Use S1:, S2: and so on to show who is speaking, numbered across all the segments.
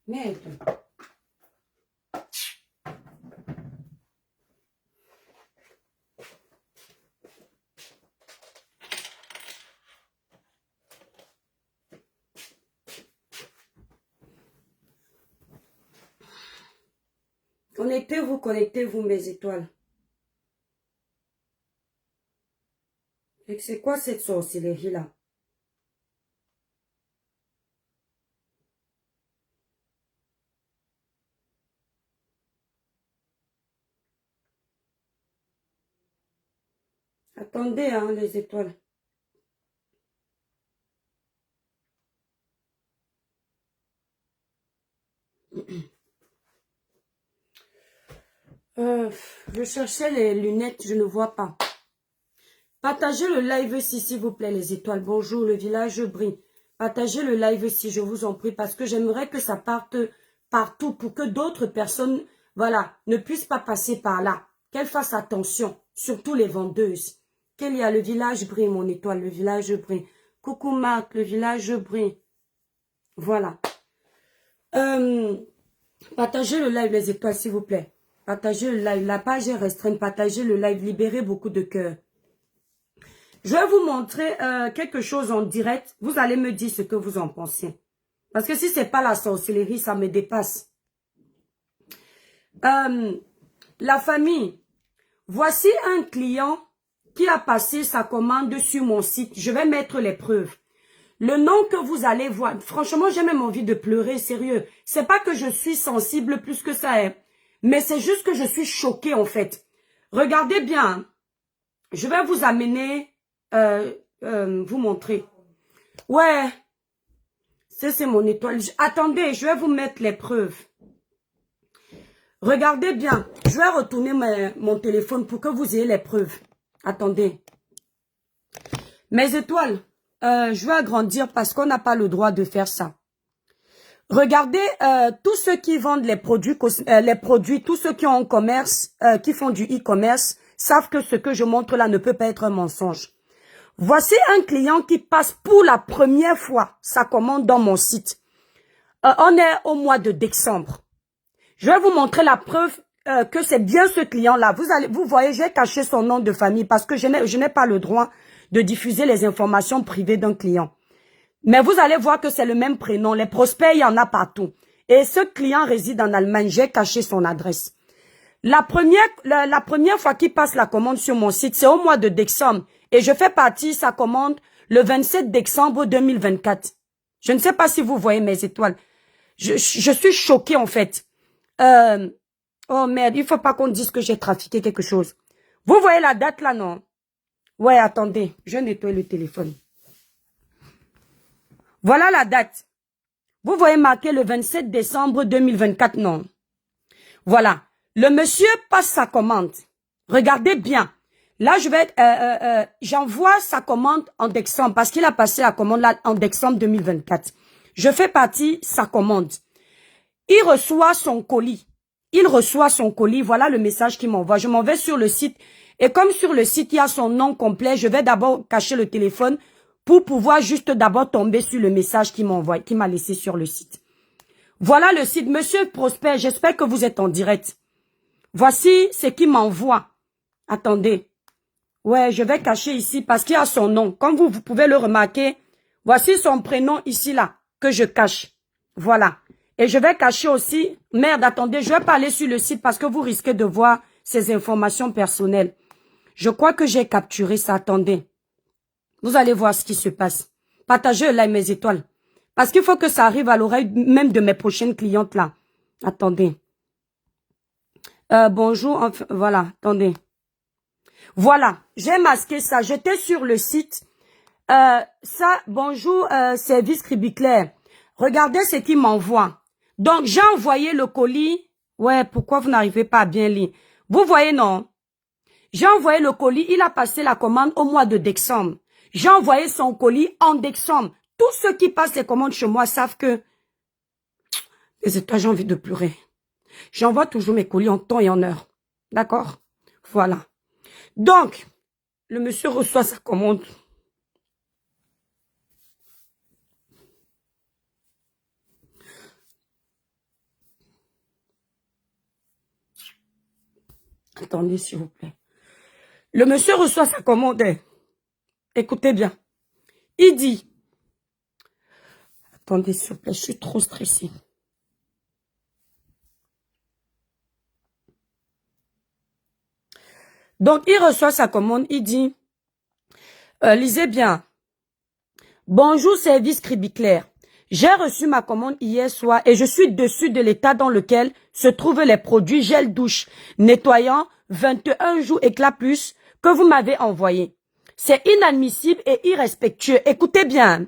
S1: Merde. Connectez-vous, mes étoiles. C'est quoi cette sorcellerie-là? Attendez, hein, les étoiles. Je cherchais les lunettes, je ne vois pas. Partagez le live ici, s'il vous plaît, les étoiles. Bonjour, le village brille. Partagez le live ici, je vous en prie, parce que j'aimerais que ça parte partout pour que d'autres personnes, voilà, ne puissent pas passer par là. Qu'elles fassent attention, surtout les vendeuses. Qu'il y a le village brille, mon étoile, le village brille. Coucou Marc, le village brille. Voilà. Partagez le live, les étoiles, s'il vous plaît. Partagez le live. La page est restreinte. Partagez le live. Libérez beaucoup de cœurs. Je vais vous montrer quelque chose en direct. Vous allez me dire ce que vous en pensez. Parce que si c'est pas la sorcellerie, ça me dépasse. La famille. Voici un client qui a passé sa commande sur mon site. Je vais mettre les preuves. Le nom que vous allez voir, franchement, j'ai même envie de pleurer, sérieux. C'est pas que je suis sensible plus que ça, hein, mais c'est juste que je suis choquée, en fait. Regardez bien. Je vais vous amener, vous montrer. Ouais, c'est mon étoile. Attendez, je vais vous mettre les preuves. Regardez bien. Je vais retourner mon téléphone pour que vous ayez les preuves. Attendez. Mes étoiles, je vais agrandir parce qu'on n'a pas le droit de faire ça. Regardez, tous ceux qui vendent les produits, tous ceux qui ont un commerce, qui font du e-commerce, savent que ce que je montre là ne peut pas être un mensonge. Voici un client qui passe pour la première fois sa commande dans mon site. On est au mois de décembre. Je vais vous montrer la preuve que c'est bien ce client-là. Vous voyez, j'ai caché son nom de famille parce que je n'ai pas le droit de diffuser les informations privées d'un client. Mais vous allez voir que c'est le même prénom. Les prospects, il y en a partout. Et ce client réside en Allemagne. J'ai caché son adresse. La première fois qu'il passe la commande sur mon site, c'est au mois de décembre. Et je fais partie de sa commande le 27 décembre 2024. Je ne sais pas si vous voyez mes étoiles. Je suis choquée en fait. Oh merde, il faut pas qu'on dise que j'ai trafiqué quelque chose. Vous voyez la date là, non? Ouais, attendez, je nettoie le téléphone. Voilà la date. Vous voyez marqué le 27 décembre 2024, non? Voilà. Le monsieur passe sa commande. Regardez bien. Là, j'envoie sa commande en décembre parce qu'il a passé la commande là en décembre 2024. Je fais partie de sa commande. Il reçoit son colis. Voilà le message qu'il m'envoie. Je m'en vais sur le site. Et comme sur le site, il y a son nom complet, je vais d'abord cacher le téléphone pour pouvoir juste d'abord tomber sur le message qu'il m'envoie, qu'il m'a laissé sur le site. Voilà le site. Monsieur Prosper, j'espère que vous êtes en direct. Voici ce qu'il m'envoie. Attendez. Ouais, je vais cacher ici parce qu'il y a son nom. Comme vous pouvez le remarquer, voici son prénom ici, là, que je cache. Voilà. Et je vais cacher aussi... Merde, attendez, je vais pas aller sur le site parce que vous risquez de voir ces informations personnelles. Je crois que j'ai capturé ça. Attendez. Vous allez voir ce qui se passe. Partagez là mes étoiles. Parce qu'il faut que ça arrive à l'oreille même de mes prochaines clientes là. Attendez. Bonjour. Enfin, voilà, attendez. Voilà, j'ai masqué ça. J'étais sur le site. Bonjour, service Cribiclair. Regardez ce qu'il m'envoie. Donc, j'ai envoyé le colis. Ouais, pourquoi vous n'arrivez pas à bien lire? Vous voyez, non? J'ai envoyé le colis. Il a passé la commande au mois de décembre. J'ai envoyé son colis en décembre. Tous ceux qui passent les commandes chez moi savent que... Les états, j'ai envie de pleurer. J'envoie toujours mes colis en temps et en heure. D'accord? Voilà. Donc, le monsieur reçoit sa commande. Attendez, s'il vous plaît. Le monsieur reçoit sa commande. Écoutez bien. Il dit... Attendez, s'il vous plaît, je suis trop stressée. Donc, il reçoit sa commande. Il dit... lisez bien. Bonjour, service Cribiclair. J'ai reçu ma commande hier soir et je suis dessus de l'état dans lequel se trouvent les produits gel douche nettoyant 21 jours éclat plus que vous m'avez envoyé. C'est inadmissible et irrespectueux. Écoutez bien.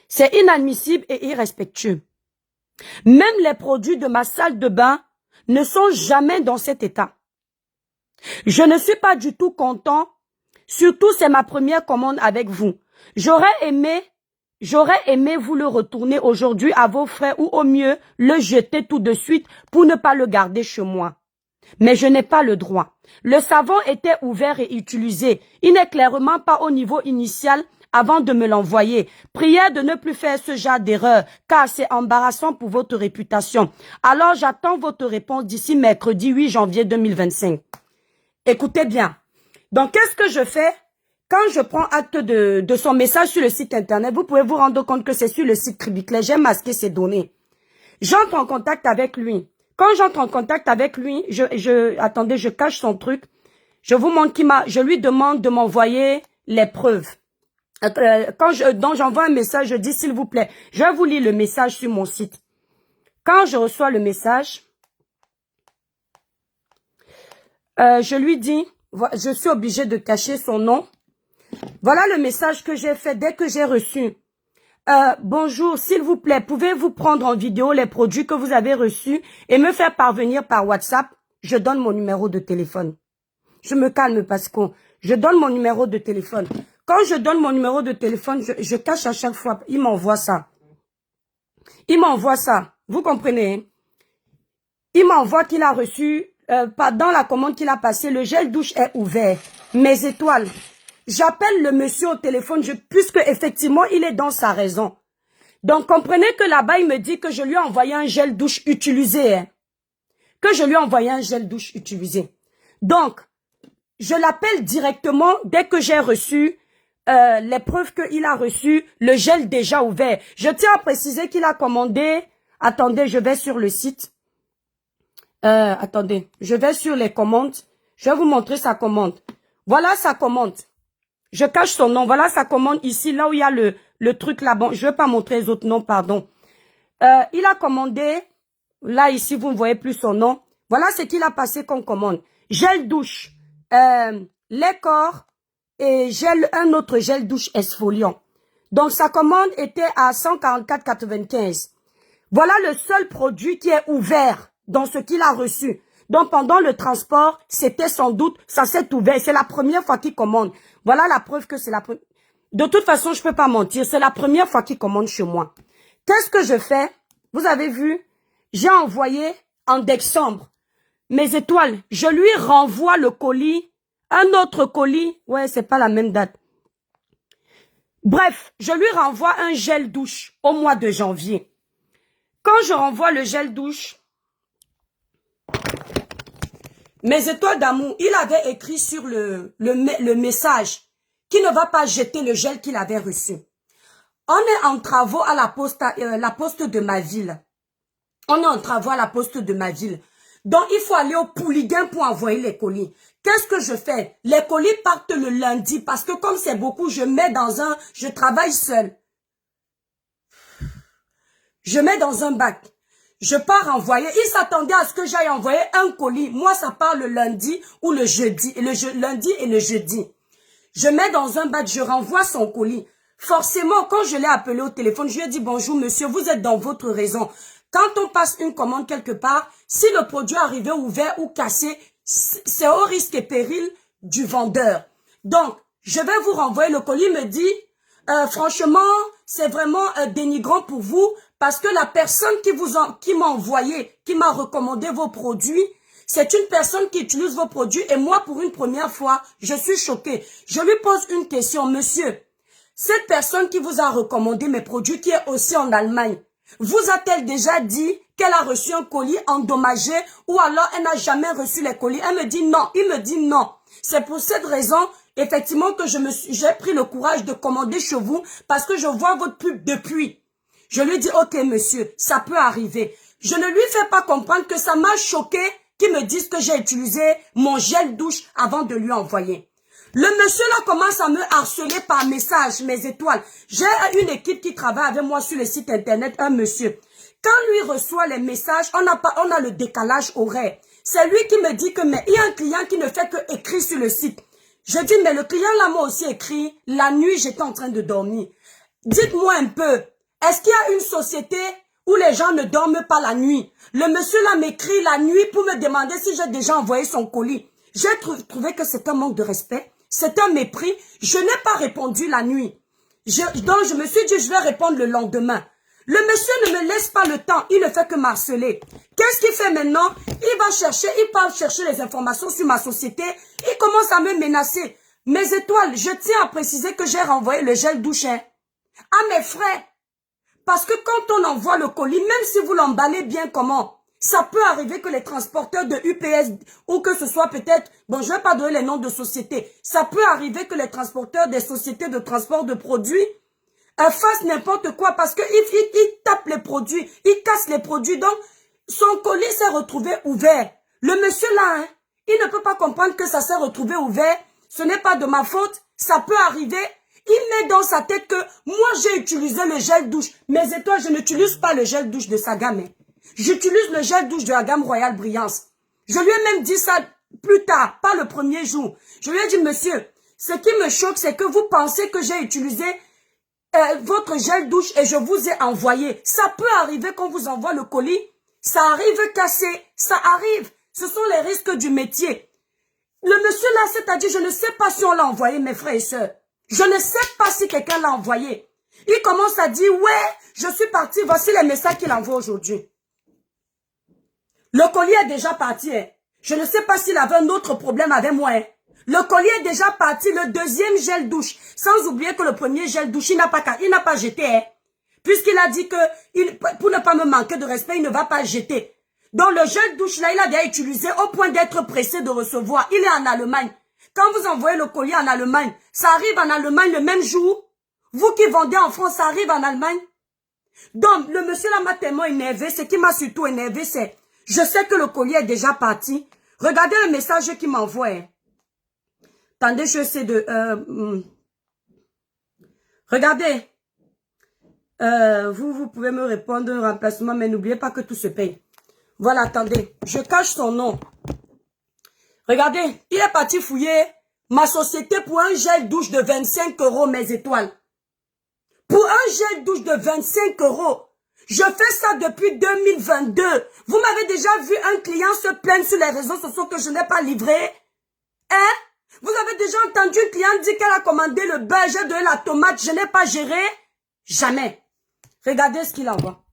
S1: C'est inadmissible et irrespectueux. Même les produits de ma salle de bain ne sont jamais dans cet état. Je ne suis pas du tout content. Surtout, c'est ma première commande avec vous. J'aurais aimé vous le retourner aujourd'hui à vos frères ou au mieux le jeter tout de suite pour ne pas le garder chez moi. Mais je n'ai pas le droit. Le savon était ouvert et utilisé. Il n'est clairement pas au niveau initial avant de me l'envoyer. Priez de ne plus faire ce genre d'erreur car c'est embarrassant pour votre réputation. Alors j'attends votre réponse d'ici mercredi 8 janvier 2025. Écoutez bien. Donc qu'est-ce que je fais? Quand je prends acte de son message sur le site internet, vous pouvez vous rendre compte que c'est sur le site Cribiclair. J'ai masqué ces données. J'entre en contact avec lui. Quand j'entre en contact avec lui, attendez, je cache son truc. Je vous montre je lui demande de m'envoyer les preuves. Donc j'envoie un message, je dis s'il vous plaît, je vais vous lire le message sur mon site. Quand je reçois le message, je lui dis, je suis obligée de cacher son nom. Voilà le message que j'ai fait dès que j'ai reçu. Bonjour, s'il vous plaît, pouvez-vous prendre en vidéo les produits que vous avez reçus et me faire parvenir par WhatsApp? Je donne mon numéro de téléphone. Je me calme parce que je donne mon numéro de téléphone. Quand je donne mon numéro de téléphone, je cache à chaque fois. Il m'envoie ça. Il m'envoie ça. Vous comprenez? Il m'envoie qu'il a reçu, dans la commande qu'il a passée, le gel douche est ouvert. Mes étoiles. J'appelle le monsieur au téléphone puisque effectivement il est dans sa raison. Donc comprenez que là-bas il me dit que je lui ai envoyé un gel douche utilisé. Hein. Que je lui ai envoyé un gel douche utilisé. Donc je l'appelle directement dès que j'ai reçu les preuves qu'il a reçu le gel déjà ouvert. Je tiens à préciser qu'il a commandé. Attendez, je vais sur le site. Attendez, je vais sur les commandes. Je vais vous montrer sa commande. Voilà sa commande. Je cache son nom. Voilà sa commande ici, là où il y a le truc là-bas. Je ne vais pas montrer les autres noms, pardon. Il a commandé, là ici, vous ne voyez plus son nom. Voilà ce qu'il a passé comme commande. Gel douche, lait corps et un autre gel douche exfoliant. Donc sa commande était à 144,95. Voilà le seul produit qui est ouvert dans ce qu'il a reçu. Donc, pendant le transport, c'était sans doute, ça s'est ouvert. C'est la première fois qu'il commande. Voilà la preuve que c'est la première. De toute façon, je peux pas mentir. C'est la première fois qu'il commande chez moi. Qu'est-ce que je fais? Vous avez vu? J'ai envoyé en décembre mes étoiles. Je lui renvoie le colis. Un autre colis. Ouais, c'est pas la même date. Bref, je lui renvoie un gel douche au mois de janvier. Quand je renvoie le gel douche, mes étoiles d'amour, il avait écrit sur le message qu'il ne va pas jeter le gel qu'il avait reçu. On est en travaux à la poste de ma ville. On est en travaux à la poste de ma ville. Donc, il faut aller au Pouliguen pour envoyer les colis. Qu'est-ce que je fais? Les colis partent le lundi parce que comme c'est beaucoup, je travaille seul. Je mets dans un bac. Je pars envoyer. Il s'attendait à ce que j'aille envoyer un colis. Moi, ça part le lundi ou le jeudi. Lundi et le jeudi. Je mets dans un bac, je renvoie son colis. Forcément, quand je l'ai appelé au téléphone, je lui ai dit, bonjour monsieur, vous êtes dans votre raison. Quand on passe une commande quelque part, si le produit est arrivé ouvert ou cassé, c'est au risque et péril du vendeur. Donc, je vais vous renvoyer le colis. Il me dit, franchement, c'est vraiment dénigrant pour vous parce que la personne qui m'a envoyé, qui m'a recommandé vos produits, c'est une personne qui utilise vos produits et moi, pour une première fois, je suis choquée. Je lui pose une question, monsieur. Cette personne qui vous a recommandé mes produits, qui est aussi en Allemagne, vous a-t-elle déjà dit qu'elle a reçu un colis endommagé ou alors elle n'a jamais reçu les colis. Elle me dit non, il me dit non. C'est pour cette raison, effectivement, que j'ai pris le courage de commander chez vous parce que je vois votre pub depuis. Je lui dis, ok monsieur, ça peut arriver. Je ne lui fais pas comprendre que ça m'a choqué qu'ils me disent que j'ai utilisé mon gel douche avant de lui envoyer. Le monsieur là commence à me harceler par message, mes étoiles. J'ai une équipe qui travaille avec moi sur le site internet, un monsieur. Quand lui reçoit les messages, on a le décalage horaire. C'est lui qui me dit que, mais il y a un client qui ne fait que écrire sur le site. Je dis, mais le client là m'a aussi écrit, la nuit j'étais en train de dormir. Dites-moi un peu, est-ce qu'il y a une société où les gens ne dorment pas la nuit? Le monsieur là m'écrit la nuit pour me demander si j'ai déjà envoyé son colis. J'ai trouvé que c'est un manque de respect, c'est un mépris. Je n'ai pas répondu la nuit. Donc je me suis dit, je vais répondre le lendemain. Le monsieur ne me laisse pas le temps, il ne fait que m'harceler. Qu'est-ce qu'il fait maintenant? Il part chercher les informations sur ma société, il commence à me menacer. Mes étoiles, je tiens à préciser que j'ai renvoyé le gel douche à mes frais. Parce que quand on envoie le colis, même si vous l'emballez bien comment, ça peut arriver que les transporteurs de UPS, ou que ce soit peut-être, bon je ne vais pas donner les noms de sociétés, ça peut arriver que les transporteurs des sociétés de transport de produits fassent n'importe quoi parce qu'ils tapent les produits, ils cassent les produits. Donc, son colis s'est retrouvé ouvert. Le monsieur là, hein, il ne peut pas comprendre que ça s'est retrouvé ouvert. Ce n'est pas de ma faute, ça peut arriver. Il met dans sa tête que moi j'ai utilisé le gel douche. Mais étoiles, je n'utilise pas le gel douche de sa gamme. Hein. J'utilise le gel douche de la gamme Royal Brillance. Je lui ai même dit ça plus tard, pas le premier jour. Je lui ai dit, monsieur, ce qui me choque, c'est que vous pensez que j'ai utilisé votre gel douche et je vous ai envoyé. Ça peut arriver qu'on vous envoie le colis. Ça arrive cassé. Ça arrive. Ce sont les risques du métier. Le monsieur là, c'est-à-dire, je ne sais pas si on l'a envoyé, mes frères et sœurs. Je ne sais pas si quelqu'un l'a envoyé. Il commence à dire, ouais, je suis parti. Voici les messages qu'il envoie aujourd'hui. Le colis est déjà parti. Hein. Je ne sais pas s'il avait un autre problème avec moi. Hein. Le colis est déjà parti, le deuxième gel douche. Sans oublier que le premier gel douche, il n'a pas jeté. Hein. Puisqu'il a dit que, pour ne pas me manquer de respect, il ne va pas jeter. Donc le gel douche là, il a déjà utilisé au point d'être pressé de recevoir. Il est en Allemagne. Quand vous envoyez le colis en Allemagne, ça arrive en Allemagne le même jour. Vous qui vendez en France, ça arrive en Allemagne. Donc le monsieur là m'a tellement énervé. Ce qui m'a surtout énervé, c'est, je sais que le colis est déjà parti. Regardez le message qu'il m'envoie. Hein. Attendez, je sais de... Regardez. Vous pouvez me répondre un remplacement, mais n'oubliez pas que tout se paye. Voilà, attendez. Je cache son nom. Regardez, il est parti fouiller ma société pour un gel douche de 25 €, mes étoiles. Pour un gel douche de 25 €. Je fais ça depuis 2022. Vous m'avez déjà vu un client se plaindre sur les réseaux sociaux que je n'ai pas livré? Hein? Vous avez déjà entendu un client dire qu'elle a commandé le beurre, j'ai donné la tomate, je n'ai pas géré? Jamais. Regardez ce qu'il envoie.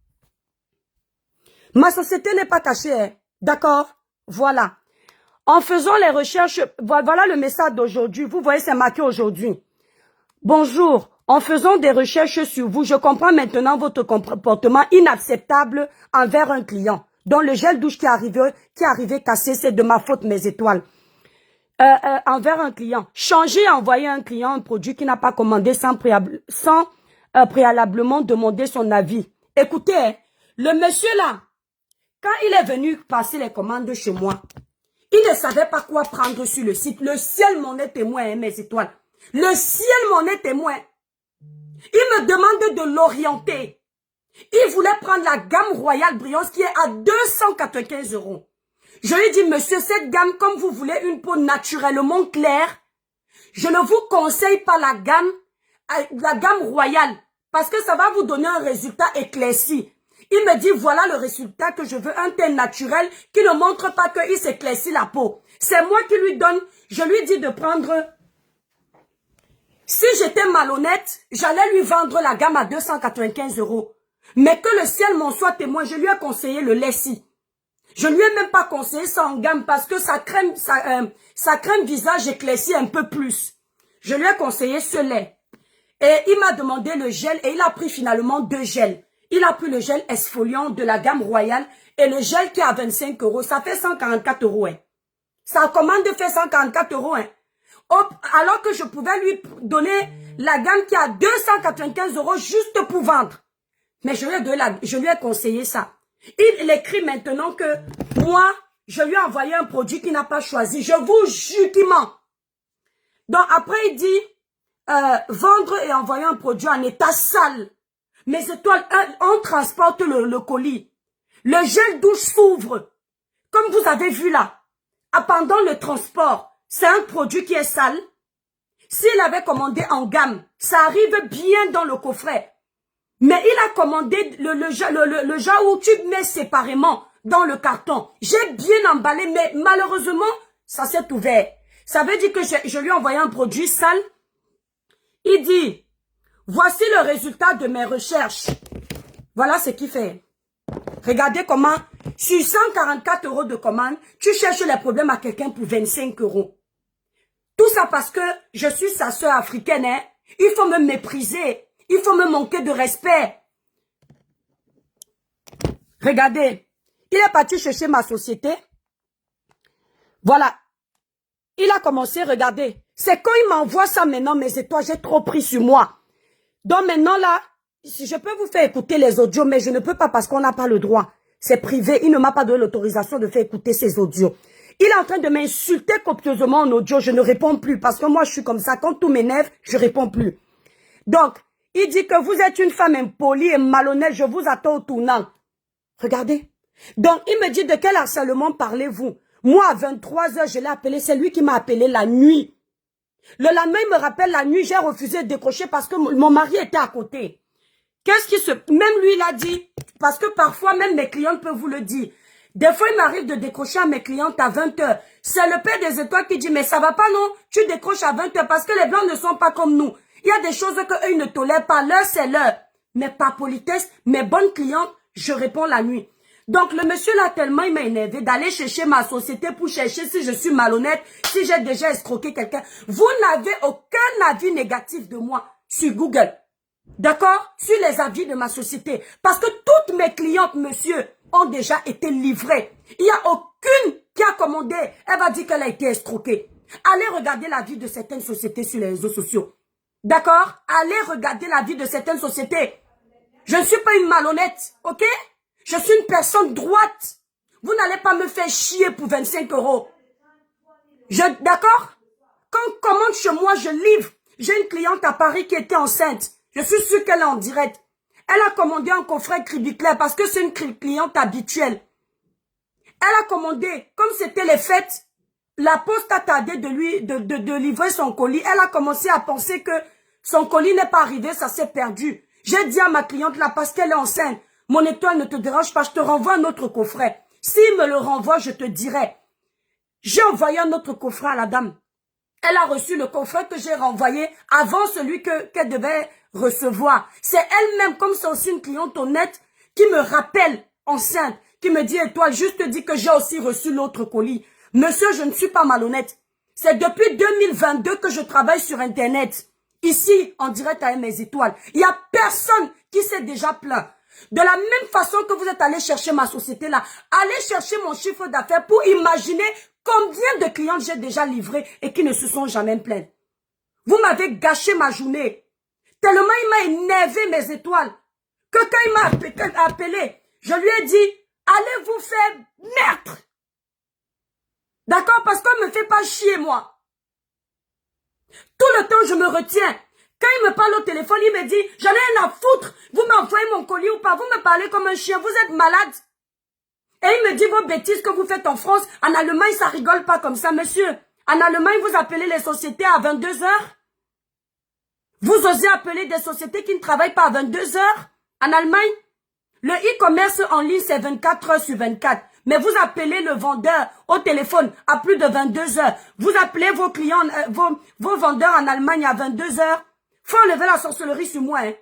S1: Ma société n'est pas cachée, hein? D'accord? Voilà. En faisant les recherches, voilà le message d'aujourd'hui. Vous voyez, c'est marqué aujourd'hui. Bonjour. En faisant des recherches sur vous, je comprends maintenant votre comportement inacceptable envers un client. Donc le gel douche qui est arrivé cassé, c'est de ma faute, mes étoiles. Envers un client. Changer et envoyer à un client un produit qui n'a pas commandé sans préalablement demander son avis. Écoutez, hein, le monsieur là, quand il est venu passer les commandes chez moi, il ne savait pas quoi prendre sur le site. Le ciel m'en est témoin, hein, mes étoiles. Le ciel m'en est témoin. Il me demande de l'orienter. Il voulait prendre la gamme Royal Brillance qui est à 295 €. Je lui ai dit, monsieur, cette gamme, comme vous voulez une peau naturellement claire, je ne vous conseille pas la gamme Royale, parce que ça va vous donner un résultat éclairci. Il me dit, voilà le résultat que je veux, un teint naturel qui ne montre pas qu'il s'éclaircit la peau. C'est moi qui lui donne, je lui dis de prendre... Si j'étais malhonnête, j'allais lui vendre la gamme à 295 €. Mais que le ciel m'en soit témoin, je lui ai conseillé le Lessie. Je lui ai même pas conseillé ça en gamme parce que sa crème visage éclaircit un peu plus. Je lui ai conseillé ce lait. Et il m'a demandé le gel et il a pris finalement 2 gels. Il a pris le gel exfoliant de la gamme royale et le gel qui est à 25 €. Ça fait 144 €. Hein. Sa commande fait 144 €. Hein. Alors que je pouvais lui donner la gamme qui a 295 € juste pour vendre. Mais je lui ai conseillé ça. Il écrit maintenant que moi, je lui ai envoyé un produit qu'il n'a pas choisi. Je vous jure qu'il ment. Donc après, il dit vendre et envoyer un produit en état sale. Mes étoiles, on transporte le colis. Le gel douche s'ouvre. Comme vous avez vu là. Pendant le transport, c'est un produit qui est sale. S'il avait commandé en gamme, ça arrive bien dans le coffret. Mais il a commandé le genre où tu mets séparément dans le carton. J'ai bien emballé, mais malheureusement, ça s'est ouvert. Ça veut dire que je lui ai envoyé un produit sale. Il dit, voici le résultat de mes recherches. Voilà ce qu'il fait. Regardez comment, sur 144 € de commande, tu cherches les problèmes à quelqu'un pour 25 €. Tout ça parce que je suis sa sœur africaine. Hein? Il faut me mépriser. Il faut me manquer de respect. Regardez, il est parti chercher ma société. Voilà. Il a commencé, regardez. C'est quand il m'envoie ça maintenant, mes étoiles, j'ai trop pris sur moi. Donc maintenant là, si je peux vous faire écouter les audios, mais je ne peux pas parce qu'on n'a pas le droit. C'est privé, il ne m'a pas donné l'autorisation de faire écouter ces audios. Il est en train de m'insulter copieusement en audio, je ne réponds plus parce que moi je suis comme ça, quand tout m'énerve, je réponds plus. Donc, il dit que vous êtes une femme impolie et malhonnête, je vous attends au tournant. Regardez. Donc, il me dit de quel harcèlement parlez-vous? Moi, à 23 h, je l'ai appelé, c'est lui qui m'a appelé la nuit. Le lendemain, il me rappelle la nuit, j'ai refusé de décrocher parce que mon mari était à côté. Qu'est-ce qui se... Même lui, il a dit, parce que parfois, même mes clientes peuvent vous le dire. Des fois, il m'arrive de décrocher à mes clientes à 20 h. C'est le père des étoiles qui dit, mais ça va pas, non? Tu décroches à 20 h parce que les blancs ne sont pas comme nous. Il y a des choses qu'eux, ils ne tolèrent pas. L'heure, c'est l'heure. Mais par politesse, mes bonnes clientes, je réponds la nuit. Donc, le monsieur là, tellement il m'a énervé d'aller chercher ma société pour chercher si je suis malhonnête, si j'ai déjà escroqué quelqu'un. Vous n'avez aucun avis négatif de moi sur Google. D'accord? Sur les avis de ma société. Parce que toutes mes clientes, monsieur, ont déjà été livrées. Il n'y a aucune qui a commandé. Elle va dire qu'elle a été escroquée. Allez regarder la vie de certaines sociétés sur les réseaux sociaux. D'accord? Allez regarder la vie de certaines sociétés. Je ne suis pas une malhonnête, ok? Je suis une personne droite. Vous n'allez pas me faire chier pour 25 €. D'accord? Quand on commande chez moi, je livre. J'ai une cliente à Paris qui était enceinte. Je suis sûre qu'elle est en direct. Elle a commandé un coffret Cribiclair parce que c'est une cliente habituelle. Elle a commandé, comme c'était les fêtes, la poste a tardé de livrer son colis. Elle a commencé à penser que son colis n'est pas arrivé, ça s'est perdu. J'ai dit à ma cliente là, parce qu'elle est enceinte, mon étoile ne te dérange pas, je te renvoie un autre coffret. S'il me le renvoie, je te dirai. J'ai envoyé un autre coffret à la dame. Elle a reçu le coffret que j'ai renvoyé avant celui qu'elle devait recevoir. C'est elle-même, comme c'est aussi une cliente honnête, qui me rappelle, enceinte, qui me dit, étoile, juste te dis que j'ai aussi reçu l'autre colis. Monsieur, je ne suis pas malhonnête. C'est depuis 2022 que je travaille sur Internet. Ici, en direct avec mes étoiles. Il n'y a personne qui s'est déjà plaint. De la même façon que vous êtes allé chercher ma société là, allez chercher mon chiffre d'affaires pour imaginer combien de clientes j'ai déjà livrés et qui ne se sont jamais plaints. Vous m'avez gâché ma journée. Tellement il m'a énervé mes étoiles. Que quand il m'a appelé, je lui ai dit, allez vous faire mettre. D'accord? Parce qu'on ne me fait pas chier moi. Tout le temps, je me retiens. Quand il me parle au téléphone, il me dit, j'en ai rien à foutre. Vous m'envoyez mon colis ou pas. Vous me parlez comme un chien. Vous êtes malade. Et il me dit vos bêtises que vous faites en France. En Allemagne, ça rigole pas comme ça, monsieur. En Allemagne, vous appelez les sociétés à 22 h. Vous osez appeler des sociétés qui ne travaillent pas à 22 h. En Allemagne, le e-commerce en ligne, c'est 24 h sur 24. Mais vous appelez le vendeur au téléphone à plus de 22 h. Vous appelez vos clients, vos vendeurs en Allemagne à 22 h. Faut enlever la sorcellerie sur moi. Hein.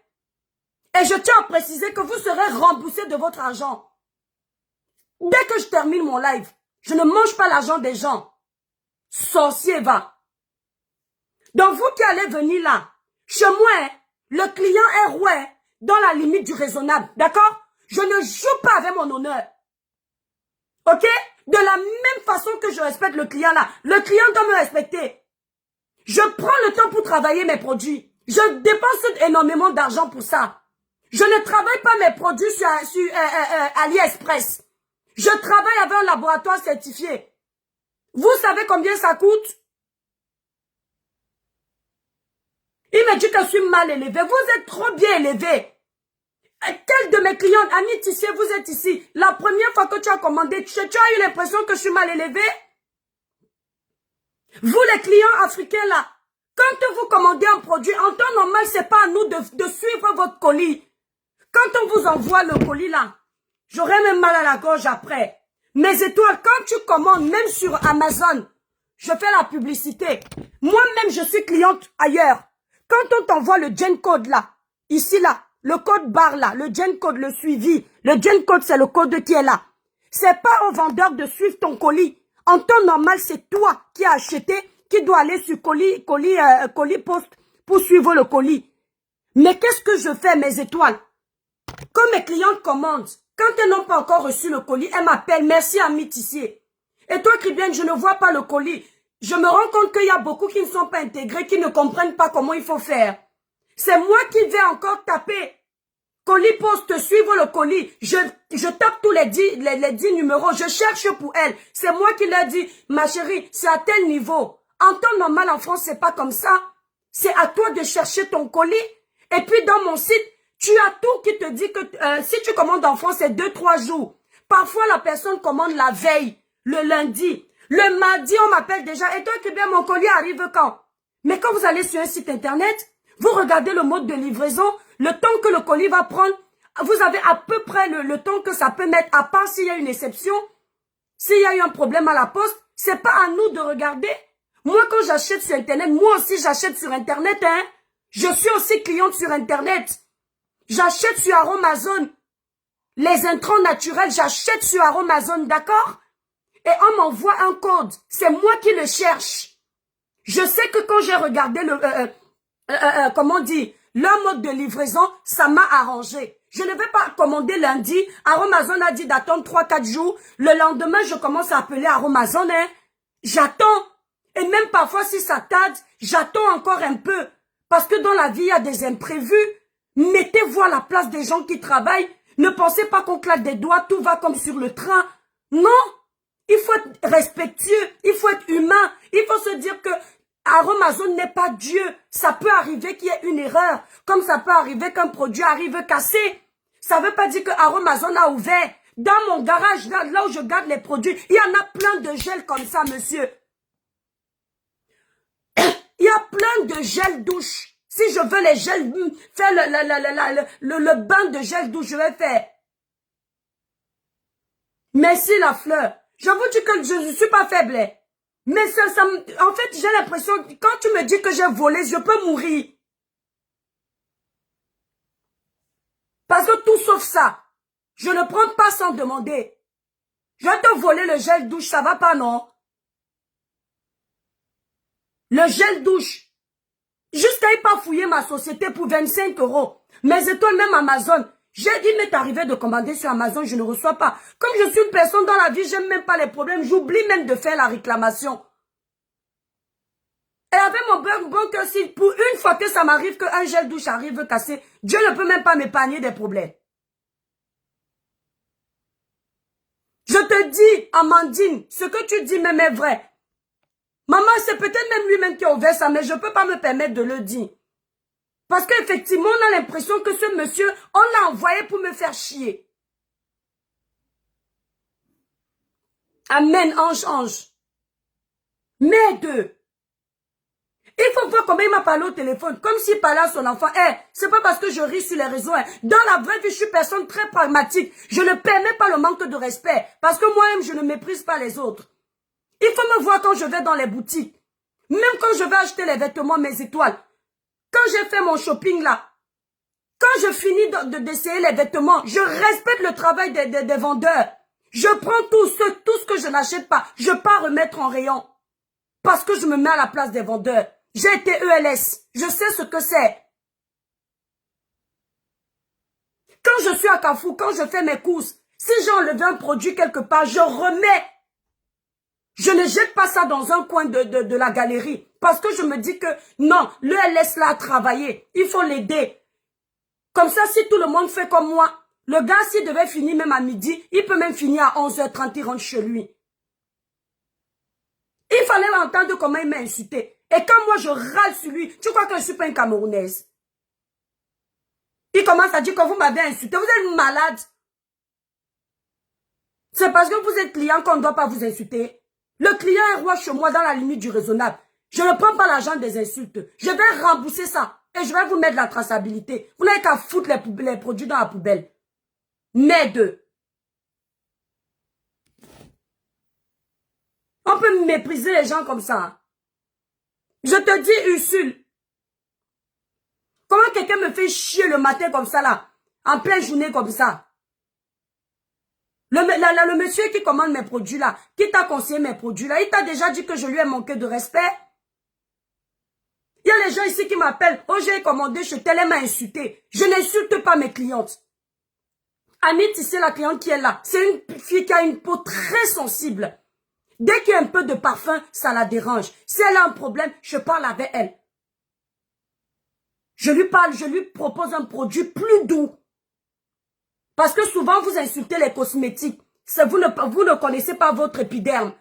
S1: Et je tiens à préciser que vous serez remboursé de votre argent. Dès que je termine mon live, je ne mange pas l'argent des gens. Sorcier va. Donc vous qui allez venir là, chez moi, hein, le client est roi. dans la limite du raisonnable, d'accord? Je ne joue pas avec mon honneur. Ok? De la même façon que je respecte le client là, le client doit me respecter. Je prends le temps pour travailler mes produits. Je dépense énormément d'argent pour ça. Je ne travaille pas mes produits sur AliExpress. Je travaille avec un laboratoire certifié. Vous savez combien ça coûte? Il me dit que je suis mal élevé. Vous êtes trop bien élevé. Quel de mes clients, Annie Tissier, vous êtes ici. La première fois que tu as commandé, tu as eu l'impression que je suis mal élevé? Vous les clients africains là, quand vous commandez un produit, en temps normal, c'est pas à nous de suivre votre colis. Quand on vous envoie le colis là, j'aurais même mal à la gorge après. Mes étoiles, quand tu commandes, même sur Amazon, je fais la publicité. Moi-même, je suis cliente ailleurs. Quand on t'envoie le gen code là, ici là, le code barre là, le gen code, le suivi, le gen code c'est le code qui est là. C'est pas au vendeur de suivre ton colis. En temps normal, c'est toi qui as acheté, qui dois aller sur colis poste pour suivre le colis. Mais qu'est-ce que je fais, mes étoiles? Quand mes clientes commandent, quand elles n'ont pas encore reçu le colis, elles m'appellent, merci ami Tissier. Et toi, Cribienne, je ne vois pas le colis. Je me rends compte qu'il y a beaucoup qui ne sont pas intégrés, qui ne comprennent pas comment il faut faire. C'est moi qui vais encore taper colis poste, suivre le colis. Je tape tous les 10 numéros, je cherche pour elle. C'est moi qui leur dis, ma chérie, c'est à tel niveau. En temps normal, en France, c'est pas comme ça. C'est à toi de chercher ton colis. Et puis, dans mon site, tu as tout qui te dit que si tu commandes en France, c'est 2-3 jours. Parfois, la personne commande la veille, le lundi. Le mardi, on m'appelle déjà. Et toi, bien, mon colis arrive quand? Mais quand vous allez sur un site internet, vous regardez le mode de livraison, le temps que le colis va prendre, vous avez à peu près le temps que ça peut mettre, à part s'il y a une exception, s'il y a eu un problème à la poste, c'est pas à nous de regarder. Moi, quand j'achète sur internet, moi aussi j'achète sur internet, hein. Je suis aussi cliente sur internet. J'achète sur Aromazone. Les intrants naturels, j'achète sur Aromazone, d'accord? Et on m'envoie un code. C'est moi qui le cherche. Je sais que quand j'ai regardé comment on dit, leur mode de livraison, ça m'a arrangé. Je ne vais pas commander lundi. Aromazone a dit d'attendre 3-4 jours. Le lendemain, je commence à appeler Aromazone, hein. J'attends. Et même parfois, si ça tarde, j'attends encore un peu. Parce que dans la vie, il y a des imprévus. Mettez-vous à la place des gens qui travaillent. Ne pensez pas qu'on claque des doigts, tout va comme sur le train. Non. Il faut être respectueux. Il faut être humain. Il faut se dire que Aromazone n'est pas Dieu. Ça peut arriver qu'il y ait une erreur. Comme ça peut arriver qu'un produit arrive cassé. Ça ne veut pas dire que Aromazone a ouvert. Dans mon garage, là où je garde les produits, il y en a plein de gel comme ça, monsieur. Il y a plein de gel douche. Si je veux les gels, faire le bain de gel douche, je vais faire. Merci la fleur. Je vous dis que je ne suis pas faible. Mais en fait, j'ai l'impression, quand tu me dis que j'ai volé, je peux mourir. Parce que tout sauf ça, je ne prends pas sans demander. Je vais te voler le gel douche, ça va pas, non? Le gel douche. Jusqu'à y pas fouiller ma société pour 25 €. Mes étoiles, même Amazon. J'ai dit, il m'est arrivé de commander sur Amazon, je ne reçois pas. Comme je suis une personne dans la vie, j'aime même pas les problèmes. J'oublie même de faire la réclamation. Et avec mon bon cœur, si pour une fois que ça m'arrive qu'un gel douche arrive cassé, Dieu ne peut même pas m'épargner des problèmes. Je te dis, Amandine, ce que tu dis même est vrai. Maman, c'est peut-être même lui-même qui a ouvert ça, mais je ne peux pas me permettre de le dire. Parce qu'effectivement, on a l'impression que ce monsieur, on l'a envoyé pour me faire chier. Amen, ange, ange. Mais deux. Il faut voir comment il m'a parlé au téléphone, comme s'il parlait à son enfant. C'est pas parce que je ris sur les réseaux. Dans la vraie vie, je suis une personne très pragmatique. Je ne permets pas le manque de respect. Parce que moi-même, je ne méprise pas les autres. Il faut me voir quand je vais dans les boutiques. Même quand je vais acheter les vêtements, mes étoiles. Quand j'ai fait mon shopping là, quand je finis d'essayer les vêtements, je respecte le travail des vendeurs. Je prends tout ce que je n'achète pas, je pars remettre en rayon. Parce que je me mets à la place des vendeurs. J'ai été ELS, je sais ce que c'est. Quand je suis à Carrefour, quand je fais mes courses, si j'ai enlevé un produit quelque part, je remets. Je ne jette pas ça dans un coin de la galerie. Parce que je me dis que non, le laisse là travailler. Il faut l'aider. Comme ça, si tout le monde fait comme moi, le gars, s'il devait finir même à midi, il peut même finir à 11h30, il rentre chez lui. Il fallait l'entendre comment il m'a insulté. Et quand moi, je râle sur lui, tu crois que je ne suis pas une Camerounaise? Il commence à dire que vous m'avez insulté. Vous êtes malade. C'est parce que vous êtes client qu'on ne doit pas vous insulter. Le client est roi chez moi dans la limite du raisonnable. Je ne prends pas l'argent des insultes. Je vais rembourser ça. Et je vais vous mettre la traçabilité. Vous n'avez qu'à foutre les produits dans la poubelle. Merde. On peut mépriser les gens comme ça. Je te dis, Ursule. Comment quelqu'un me fait chier le matin comme ça là? En pleine journée comme ça? Le monsieur qui commande mes produits là, qui t'a conseillé mes produits là, il t'a déjà dit que je lui ai manqué de respect. Il y a les gens ici qui m'appellent. Oh, j'ai commandé chez tel, elle m'a insulté. Je n'insulte pas mes clientes. Anit, c'est la cliente qui est là. C'est une fille qui a une peau très sensible. Dès qu'il y a un peu de parfum, ça la dérange. Si elle a un problème, je parle avec elle. Je lui parle, je lui propose un produit plus doux. Parce que souvent, vous insultez les cosmétiques. Vous ne connaissez pas votre épiderme.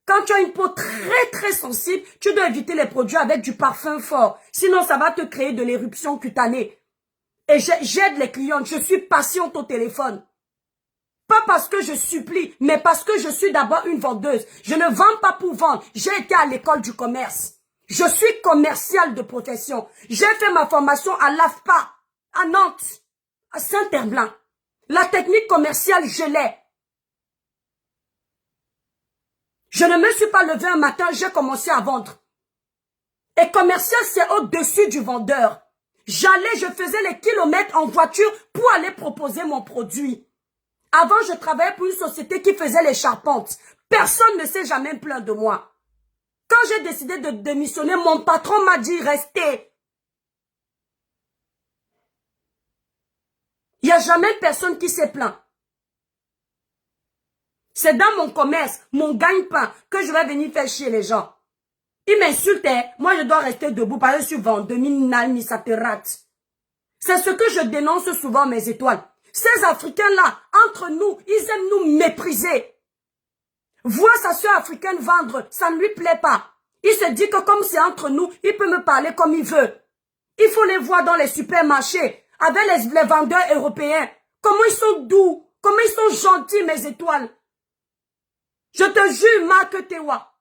S1: Quand tu as une peau très très sensible, tu dois éviter les produits avec du parfum fort. Sinon, ça va te créer de l'éruption cutanée. Et j'aide les clientes. Je suis patiente au téléphone. Pas parce que je supplie, mais parce que je suis d'abord une vendeuse. Je ne vends pas pour vendre. J'ai été à l'école du commerce. Je suis commerciale de profession. J'ai fait ma formation à l'AFPA, à Nantes, à Saint-Herblain. La technique commerciale, je l'ai. Je ne me suis pas levée un matin, j'ai commencé à vendre. Et commercial, c'est au-dessus du vendeur. J'allais, je faisais les kilomètres en voiture pour aller proposer mon produit. Avant, je travaillais pour une société qui faisait les charpentes. Personne ne s'est jamais plaint de moi. Quand j'ai décidé de démissionner, mon patron m'a dit restez. Il n'y a jamais personne qui s'est plaint. C'est dans mon commerce, mon gagne-pain, que je vais venir faire chier les gens. Ils m'insultaient. Moi, je dois rester debout parce que je suis vendeuse, ça te rate. C'est ce que je dénonce souvent, mes étoiles. Ces Africains-là, entre nous, ils aiment nous mépriser. Voir sa soeur africaine vendre, ça ne lui plaît pas. Il se dit que comme c'est entre nous, il peut me parler comme il veut. Il faut les voir dans les supermarchés, avec les vendeurs européens. Comment ils sont doux, comment ils sont gentils, mes étoiles. Je te jure, Marc Tewa.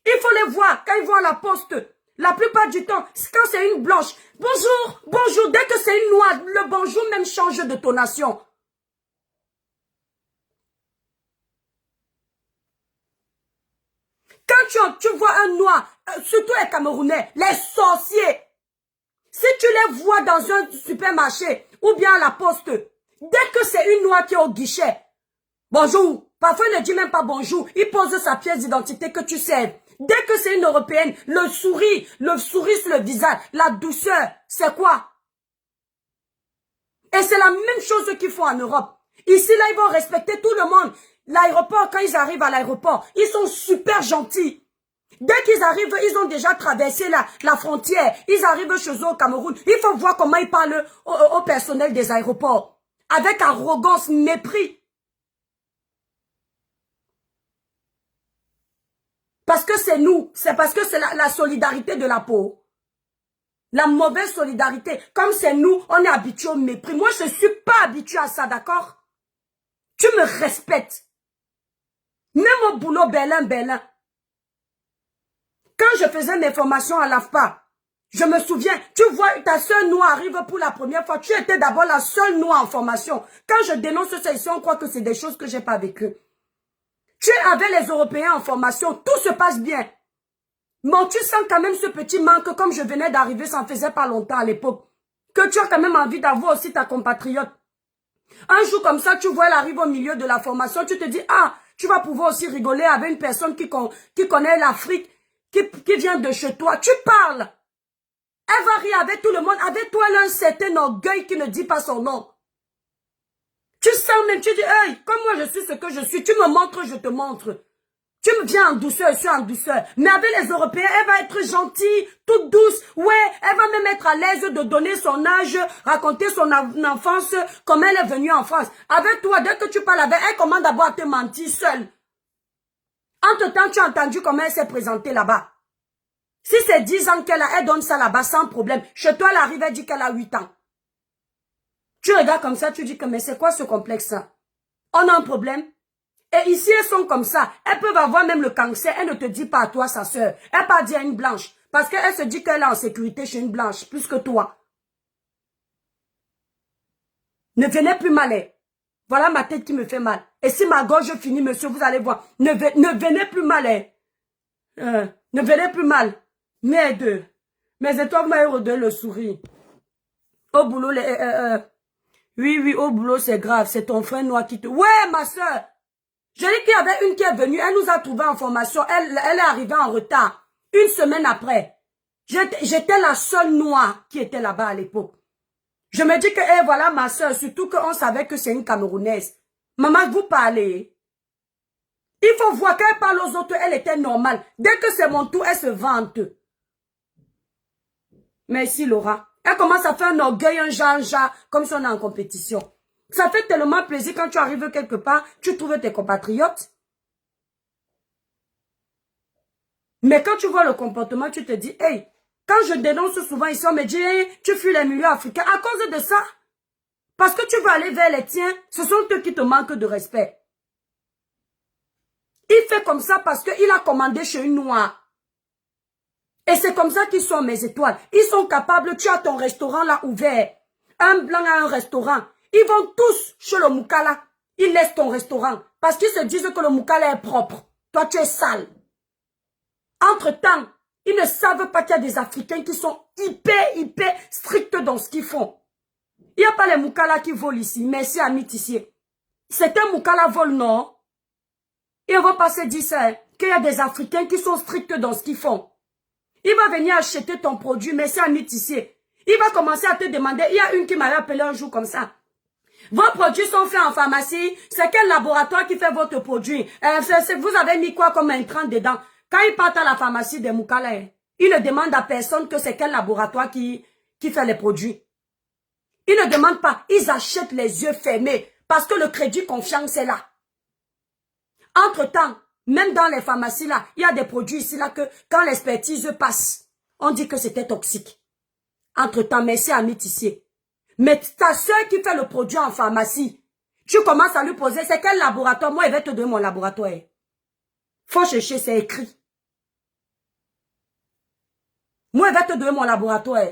S1: Il faut les voir quand ils vont à la poste. La plupart du temps, quand c'est une blanche, bonjour, bonjour. Dès que c'est une noire, le bonjour même change de tonation. Quand tu vois un noir, surtout les Camerounais, les sorciers, si tu les vois dans un supermarché ou bien à la poste, dès que c'est une noire qui est au guichet, bonjour, parfois il ne dit même pas bonjour, il pose sa pièce d'identité que tu sais. Dès que c'est une européenne, le sourire sur le visage, la douceur, c'est quoi? Et c'est la même chose qu'ils font en Europe. Ici, là, ils vont respecter tout le monde. L'aéroport, quand ils arrivent à l'aéroport, ils sont super gentils. Dès qu'ils arrivent, ils ont déjà traversé la frontière. Ils arrivent chez eux au Cameroun. Il faut voir comment ils parlent au personnel des aéroports. Avec arrogance, mépris. Parce que c'est nous. C'est parce que c'est la solidarité de la peau. La mauvaise solidarité. Comme c'est nous, on est habitué au mépris. Moi, je ne suis pas habitué à ça, d'accord? Tu me respectes. Même au boulot, Berlin. Quand je faisais mes formations à l'AFPA, je me souviens, tu vois, ta soeur noire arrive pour la première fois. Tu étais d'abord la seule noire en formation. Quand je dénonce ça ici, on croit que c'est des choses que j'ai pas vécues. Tu es avec les Européens en formation, tout se passe bien. Bon, tu sens quand même ce petit manque, comme je venais d'arriver, ça ne faisait pas longtemps à l'époque, que tu as quand même envie d'avoir aussi ta compatriote. Un jour comme ça, tu vois, elle arrive au milieu de la formation, tu te dis, ah, tu vas pouvoir aussi rigoler avec une personne qui connaît l'Afrique, qui vient de chez toi. Tu parles. Elle va rire avec tout le monde. Avec toi, elle a un certain orgueil qui ne dit pas son nom. sens même, tu dis, hey, comme moi je suis ce que je suis, tu me montres, je te montre. Tu me viens en douceur, je suis en douceur. Mais avec les Européens, elle va être gentille, toute douce. Ouais, elle va même être à l'aise de donner son âge, raconter son enfance, comme elle est venue en France. Avec toi, dès que tu parles avec elle, elle commence d'abord à te mentir seule. Entre-temps, tu as entendu comment elle s'est présentée là-bas. Si c'est 10 ans qu'elle a, elle donne ça là-bas sans problème. Chez toi, elle arrive, elle dit qu'elle a 8 ans. Tu regardes comme ça, tu dis que mais c'est quoi ce complexe-là? On a un problème. Et ici, elles sont comme ça. Elles peuvent avoir même le cancer. Elle ne te dit pas à toi, sa soeur. Elle pas dit à une blanche. Parce qu'elle se dit qu'elle est en sécurité chez une blanche, plus que toi. Ne venez plus mal. Voilà ma tête qui me fait mal. Et si ma gorge finit, monsieur, vous allez voir. Ne venez plus mal. Ne venez plus mal. Merde. Mais c'est toi qui m'as redonné le sourire. Au boulot, oui, au boulot, c'est grave. C'est ton frère noir qui te... Ouais, ma soeur. Je dis qu'il y avait une qui est venue. Elle nous a trouvé en formation. Elle est arrivée en retard. Une semaine après. J'étais la seule noire qui était là-bas à l'époque. Je me dis que, voilà ma soeur. Surtout qu'on savait que c'est une Camerounaise. Maman, vous parlez. Il faut voir qu'elle parle aux autres. Elle était normale. Dès que c'est mon tour, elle se vante. Merci Laura. Elle commence à faire un orgueil, un genre, comme si on est en compétition. Ça fait tellement plaisir quand tu arrives quelque part, tu trouves tes compatriotes. Mais quand tu vois le comportement, tu te dis, hey, quand je dénonce souvent ici, on me dit, hey, tu fuis les milieux africains. À cause de ça, parce que tu veux aller vers les tiens, ce sont eux qui te manquent de respect. Il fait comme ça parce qu'il a commandé chez une noire. Et c'est comme ça qu'ils sont mes étoiles. Ils sont capables, tu as ton restaurant là ouvert. Un blanc a un restaurant. Ils vont tous chez le Moukala. Ils laissent ton restaurant. Parce qu'ils se disent que le Moukala est propre. Toi, tu es sale. Entre-temps, ils ne savent pas qu'il y a des Africains qui sont hyper stricts dans ce qu'ils font. Il n'y a pas les Moukala qui volent ici. Merci, ami Tissier. C'est un Moukala vol, non? Et on va passer dire ça, qu'il y a des Africains qui sont stricts dans ce qu'ils font. Il va venir acheter ton produit, merci ami Tissier. Il va commencer à te demander, il y a une qui m'avait appelé un jour comme ça. Vos produits sont faits en pharmacie, c'est quel laboratoire qui fait votre produit? Vous avez mis quoi comme intrant dedans? Quand ils partent à la pharmacie des Moukala, ils ne demandent à personne que c'est quel laboratoire qui fait les produits. Ils ne demandent pas, ils achètent les yeux fermés parce que le crédit confiance est là. Entre-temps, même dans les pharmacies là, il y a des produits ici là que quand l'expertise passe, on dit que c'était toxique. Entre-temps, merci ami Tissier. Mais ta soeur qui fait le produit en pharmacie, tu commences à lui poser, c'est quel laboratoire? Moi, il va te donner mon laboratoire. Faut chercher, c'est écrit. Moi, il va te donner mon laboratoire.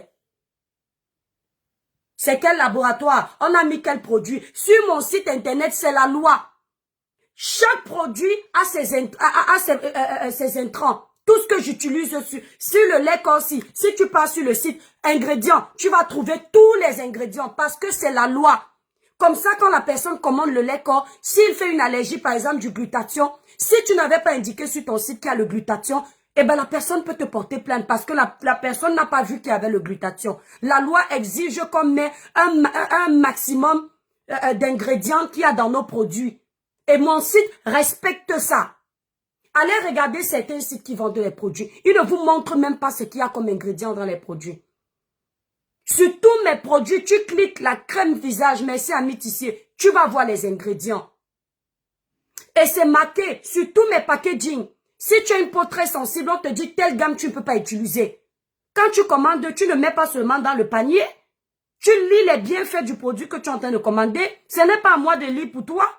S1: C'est quel laboratoire? On a mis quel produit? Sur mon site internet, c'est la loi. Chaque produit a ses intrants. Tout ce que j'utilise sur le lait aussi. Si tu pars sur le site ingrédients, tu vas trouver tous les ingrédients parce que c'est la loi. Comme ça, quand la personne commande le lait corps, s'il fait une allergie, par exemple, du glutathion, si tu n'avais pas indiqué sur ton site qu'il y a le glutathion, eh ben la personne peut te porter plainte parce que la personne n'a pas vu qu'il y avait le glutathion. La loi exige qu'on met un maximum d'ingrédients qu'il y a dans nos produits. Et mon site respecte ça. Allez regarder certains sites qui vendent les produits. Ils ne vous montrent même pas ce qu'il y a comme ingrédients dans les produits. Sur tous mes produits, tu cliques la crème visage, merci ami Tissier, tu vas voir les ingrédients. Et c'est marqué sur tous mes packaging. Si tu as une peau très sensible, on te dit telle gamme tu ne peux pas utiliser. Quand tu commandes, tu ne mets pas seulement dans le panier. Tu lis les bienfaits du produit que tu es en train de commander. Ce n'est pas à moi de lire pour toi.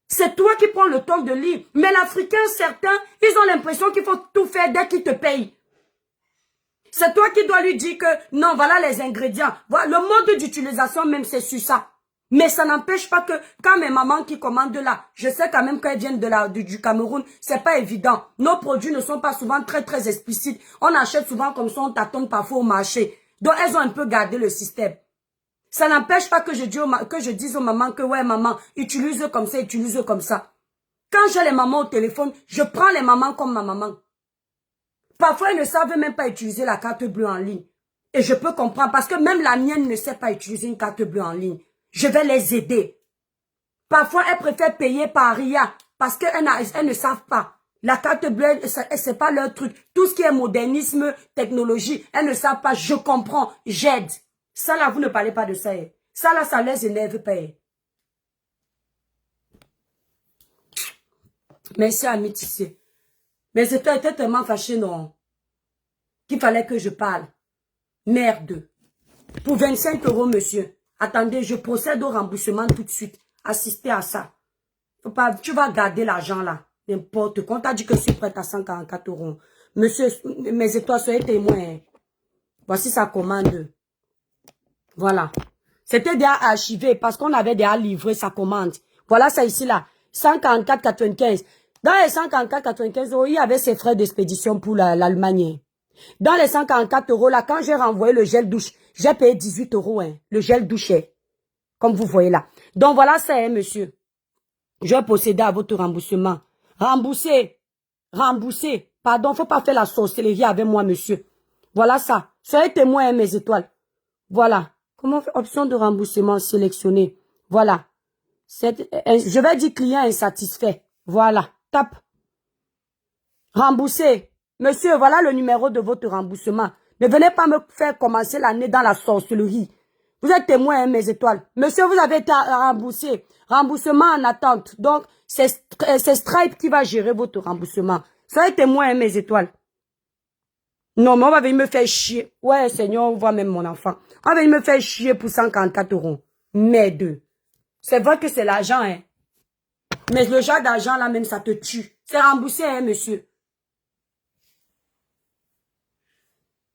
S1: C'est toi qui prends le temps de lire. Mais l'Africain, certains, ils ont l'impression qu'il faut tout faire dès qu'ils te payent. C'est toi qui dois lui dire que, non, voilà les ingrédients. Voilà, le mode d'utilisation même, c'est sur ça. Mais ça n'empêche pas que, quand mes mamans qui commandent là, je sais quand même qu'elles viennent du Cameroun, c'est pas évident. Nos produits ne sont pas souvent très explicites. On achète souvent comme ça, on tâtonne parfois au marché. Donc, elles ont un peu gardé le système. Ça n'empêche pas que je dise aux mamans que, ouais, maman, utilise comme ça, utilise comme ça. Quand j'ai les mamans au téléphone, je prends les mamans comme ma maman. Parfois, elles ne savent même pas utiliser la carte bleue en ligne. Et je peux comprendre, parce que même la mienne ne sait pas utiliser une carte bleue en ligne. Je vais les aider. Parfois, elles préfèrent payer par RIA parce qu'elles ne savent pas. La carte bleue, c'est pas leur truc. Tout ce qui est modernisme, technologie, elles ne savent pas. Je comprends, j'aide. Ça là, vous ne parlez pas de ça. Hein. Ça là, ça les énerve pas. Hein. Merci, ami Tissé. Mais j'étais tellement fâché, non, qu'il fallait que je parle. Merde. Pour 25 €, monsieur. Attendez, je procède au remboursement tout de suite. Assistez à ça. Faut pas, tu vas garder l'argent là. N'importe quoi. On t'a dit que je suis prête à 144 €. Monsieur, mes étoiles, soyez témoins. Voici sa commande. Voilà. C'était déjà archivé parce qu'on avait déjà livré sa commande. Voilà ça ici là. 144,95. Dans les 144,95 €, il y avait ses frais d'expédition pour l'Allemagne. Dans les 144 € là, quand j'ai renvoyé le gel douche, j'ai payé 18 €, hein, le gel douche, comme vous voyez là. Donc voilà ça, hein, monsieur. Je vais procéder à votre remboursement. Remboursez. Remboursez. Pardon, faut pas faire la sorcellerie avec moi, monsieur. Voilà ça. Soyez témoin, hein, mes étoiles. Voilà. Comment faire option de remboursement sélectionnée? Voilà. Je vais dire client insatisfait. Voilà. Tape. Remboursez. Monsieur, voilà le numéro de votre remboursement. Ne venez pas me faire commencer l'année dans la sorcellerie. Vous êtes témoin, hein, mes étoiles. Monsieur, vous avez été remboursé. Remboursement en attente. Donc, c'est Stripe qui va gérer votre remboursement. Soyez témoin, hein, mes étoiles. Non, mais on va venir me faire chier. Ouais, Seigneur, on voit même mon enfant. On va venir me faire chier pour 144 €. Merde. C'est vrai que c'est l'argent, hein. Mais le genre d'argent, là, même, ça te tue. C'est remboursé, hein, monsieur.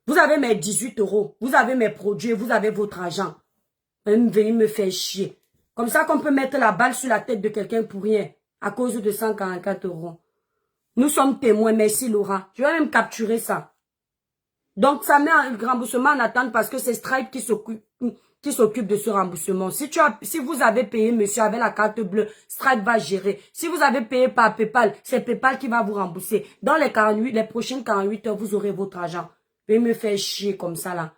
S1: Vous avez mes 18 €. Vous avez mes produits. Vous avez votre argent. Venez me faire chier. Comme ça qu'on peut mettre la balle sur la tête de quelqu'un pour rien. À cause de 144 €. Nous sommes témoins. Merci, Laura. Je vais même capturer ça. Donc, ça met un remboursement en attente parce que c'est Stripe qui s'occupe de ce remboursement. Si vous avez payé, monsieur, avec la carte bleue, Stripe va gérer. Si vous avez payé par PayPal, c'est PayPal qui va vous rembourser. Dans les prochaines 48 heures, vous aurez votre argent. Veuillez me faire chier comme ça, là.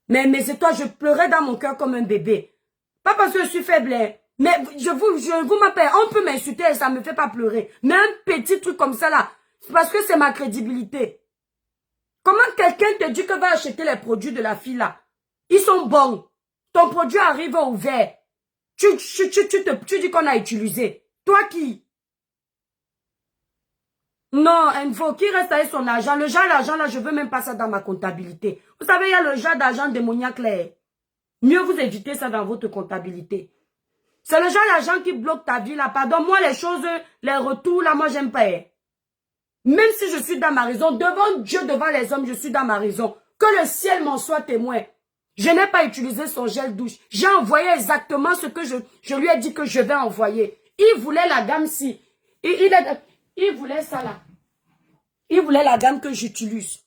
S1: Mais mes étoiles, je pleurais dans mon cœur comme un bébé. Pas parce que je suis faible, hein. Mais je vous m'appelle. On peut m'insulter et ça me fait pas pleurer. Mais un petit truc comme ça, là, c'est parce que c'est ma crédibilité. Comment quelqu'un te dit que va acheter les produits de la fille là? Ils sont bons. Ton produit arrive ouvert. Tu dis qu'on a utilisé. Toi qui? Non, Info, qui reste avec son argent? Le genre d'argent là, je veux même pas ça dans ma comptabilité. Vous savez, il y a le genre d'argent démoniaque là. Mieux vous évitez ça dans votre comptabilité. C'est le genre d'argent qui bloque ta vie là. Pardon, moi les choses, les retours là, moi j'aime pas. Même si je suis dans ma raison, devant Dieu, devant les hommes, je suis dans ma raison. Que le ciel m'en soit témoin. Je n'ai pas utilisé son gel douche. J'ai envoyé exactement ce que je lui ai dit que je vais envoyer. Il voulait la gamme si. Il voulait ça là. Il voulait la gamme que j'utilise.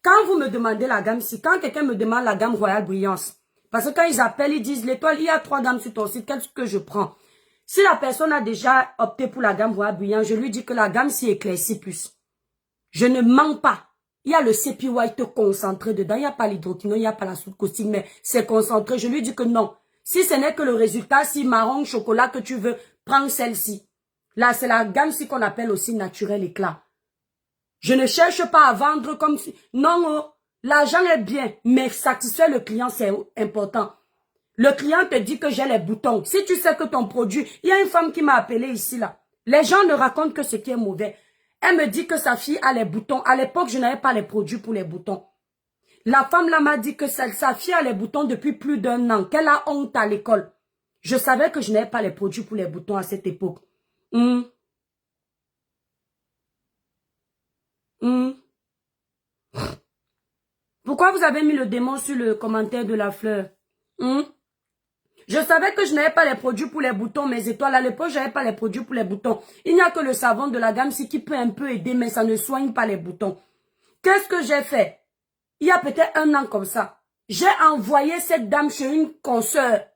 S1: Quand vous me demandez la gamme si, quand quelqu'un me demande la gamme Royale Brillance, parce que quand ils appellent, ils disent l'étoile, il y a 3 gammes sur ton site, qu'est-ce que je prends? Si la personne a déjà opté pour la gamme Royale Brillance, je lui dis que la gamme si éclaircit plus. Je ne mens pas. Il y a le CP White concentré dedans. Il n'y a pas l'hydroquinone, il n'y a pas la soude caustique, mais c'est concentré. Je lui dis que non. Si ce n'est que le résultat, si marron, chocolat que tu veux, prends celle-ci. Là, c'est la gamme si qu'on appelle aussi naturel éclat. Je ne cherche pas à vendre comme si... Non, oh, l'argent est bien, mais satisfaire le client, c'est important. Le client te dit que j'ai les boutons. Si tu sais que ton produit... Il y a une femme qui m'a appelé ici, là. Les gens ne racontent que ce qui est mauvais. Elle me dit que sa fille a les boutons. À l'époque, je n'avais pas les produits pour les boutons. La femme là m'a dit que sa fille a les boutons depuis plus d'1 an, qu'elle a honte à l'école. Je savais que je n'avais pas les produits pour les boutons à cette époque. Pourquoi vous avez mis le démon sur le commentaire de la fleur? Je savais que je n'avais pas les produits pour les boutons, mes étoiles. À l'époque, je n'avais pas les produits pour les boutons. Il n'y a que le savon de la gamme si qui peut un peu aider, mais ça ne soigne pas les boutons. Qu'est-ce que j'ai fait? Il y a peut-être 1 an comme ça. J'ai envoyé cette dame chez une consoeur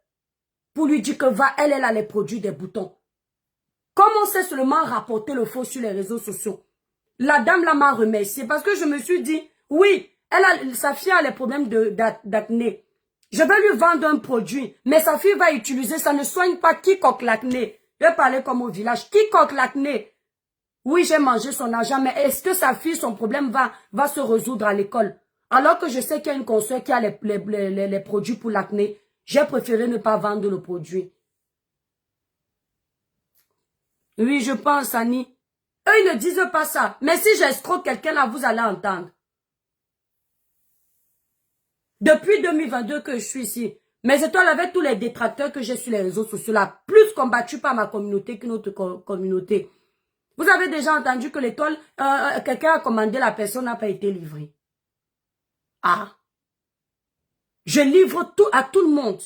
S1: pour lui dire que elle a les produits des boutons. Comme on sait seulement rapporter le faux sur les réseaux sociaux, la dame là m'a remercié parce que je me suis dit, oui, sa fille a les problèmes d'acné. Je vais lui vendre un produit, mais sa fille va utiliser, ça ne soigne pas quiconque l'acné. Je vais parler comme au village, quiconque l'acné. Oui, j'ai mangé son argent, mais est-ce que sa fille, son problème va se résoudre à l'école? Alors que je sais qu'il y a une consoeur qui a les produits pour l'acné, j'ai préféré ne pas vendre le produit. Oui, je pense, Annie. Eux, ils ne disent pas ça. Mais si j'escroque quelqu'un là, vous allez entendre. Depuis 2022 que je suis ici, mes étoiles avec tous les détracteurs que j'ai sur les réseaux sociaux là, plus combattus par ma communauté qu'une autre communauté. Vous avez déjà entendu que l'étoile, quelqu'un a commandé, la personne n'a pas été livrée. Ah. Je livre tout à tout le monde.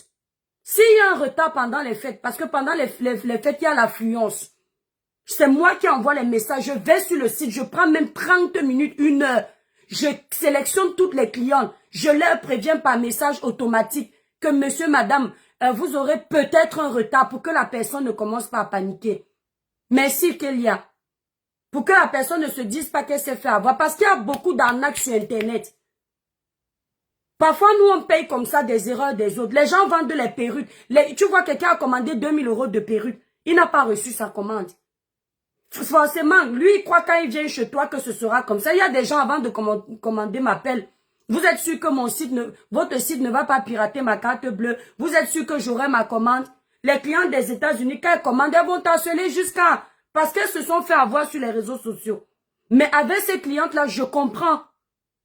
S1: S'il y a un retard pendant les fêtes, parce que pendant les fêtes, il y a l'affluence. C'est moi qui envoie les messages. Je vais sur le site, je prends même 30 minutes, 1 heure. Je sélectionne toutes les clientes. Je leur préviens par message automatique que monsieur, madame, vous aurez peut-être un retard pour que la personne ne commence pas à paniquer. Merci Kélia. Pour que la personne ne se dise pas qu'elle s'est fait avoir. Parce qu'il y a beaucoup d'arnaques sur Internet. Parfois, nous, on paye comme ça des erreurs des autres. Les gens vendent les perruques. Tu vois, quelqu'un a commandé 2000 € de perruques. Il n'a pas reçu sa commande. Forcément, lui, il croit quand il vient chez toi que ce sera comme ça. Il y a des gens avant de commander m'appellent. Vous êtes sûr que votre site ne va pas pirater ma carte bleue? Vous êtes sûr que j'aurai ma commande? Les clients des États-Unis, quand ils commandent, elles vont t'harceler jusqu'à... Parce qu'elles se sont fait avoir sur les réseaux sociaux. Mais avec ces clientes-là, je comprends.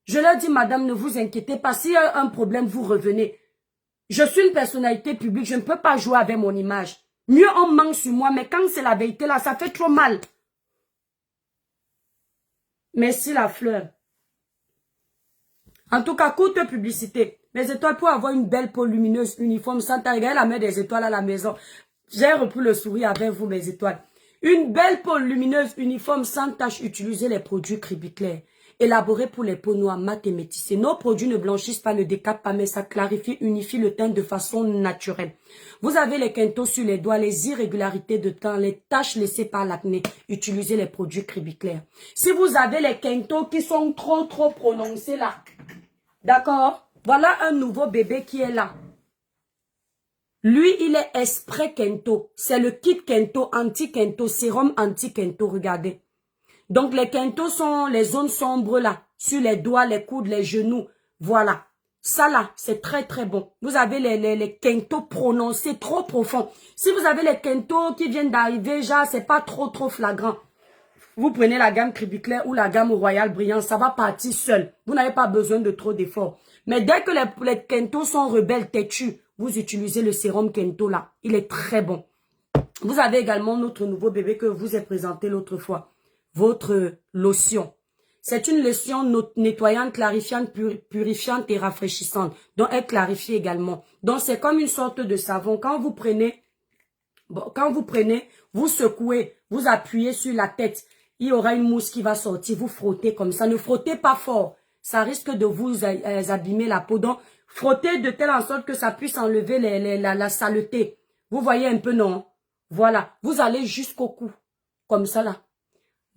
S1: Je leur dis, madame, ne vous inquiétez pas. S'il y a un problème, vous revenez. Je suis une personnalité publique. Je ne peux pas jouer avec mon image. Mieux on ment sur moi, mais quand c'est la vérité là, ça fait trop mal. Merci la fleur. En tout cas, courte publicité. Les étoiles pour avoir une belle peau lumineuse, uniforme, sans taille. Regardez la main des étoiles à la maison. J'ai repris le sourire avec vous, mes étoiles. Une belle peau lumineuse, uniforme, sans tache. Utilisez les produits Cribiclair. Élaborés pour les peaux noires, mat et métissées. Nos produits ne blanchissent pas, ne décapent pas, mais ça clarifie, unifie le teint de façon naturelle. Vous avez les quintaux sur les doigts, les irrégularités de teint, les taches laissées par l'acné. Utilisez les produits Cribiclair. Si vous avez les quintaux qui sont trop prononcés là, d'accord? Voilà un nouveau bébé qui est là. Lui, il est Esprit Kento. C'est le kit Kento, anti-Kento, sérum anti-Kento, regardez. Donc, les quintos sont les zones sombres là, sur les doigts, les coudes, les genoux. Voilà. Ça là, c'est très bon. Vous avez les quintos prononcés, trop profonds. Si vous avez les quintos qui viennent d'arriver, genre, c'est pas trop flagrant. Vous prenez la gamme Cribiclair ou la gamme Royal Brillant, ça va partir seul. Vous n'avez pas besoin de trop d'efforts. Mais dès que les quintos sont rebelles, têtus, vous utilisez le sérum Kento là. Il est très bon. Vous avez également notre nouveau bébé que je vous ai présenté l'autre fois. Votre lotion. C'est une lotion nettoyante, clarifiante, purifiante et rafraîchissante. Donc, elle clarifie également. Donc, c'est comme une sorte de savon. Quand vous prenez, vous secouez, vous appuyez sur la tête. Il y aura une mousse qui va sortir. Vous frottez comme ça. Ne frottez pas fort. Ça risque de vous abîmer la peau. Donc, frottez de telle en sorte que ça puisse enlever la saleté. Vous voyez un peu, non? Voilà. Vous allez jusqu'au cou. Comme ça, là.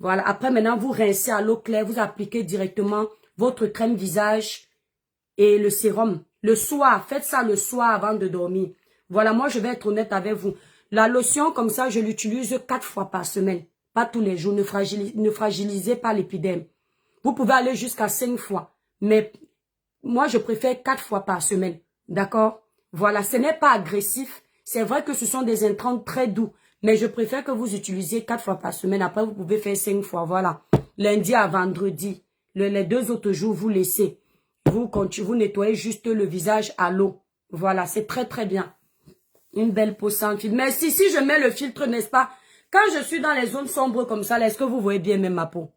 S1: Voilà, après maintenant, vous rincez à l'eau claire, vous appliquez directement votre crème visage et le sérum. Le soir, faites ça le soir avant de dormir. Voilà, moi je vais être honnête avec vous. La lotion comme ça, je l'utilise 4 fois par semaine. Pas tous les jours, ne fragilisez pas l'épiderme. Vous pouvez aller jusqu'à 5 fois. Mais moi je préfère 4 fois par semaine. D'accord? Voilà, ce n'est pas agressif. C'est vrai que ce sont des intrants très doux. Mais je préfère que vous utilisiez 4 fois par semaine. Après, vous pouvez faire 5 fois. Voilà. Lundi à vendredi. Les 2 autres jours, vous laissez. Vous nettoyez juste le visage à l'eau. Voilà. C'est très bien. Une belle peau sans filtre. Mais si je mets le filtre, n'est-ce pas? Quand je suis dans les zones sombres comme ça, est-ce que vous voyez bien même ma peau?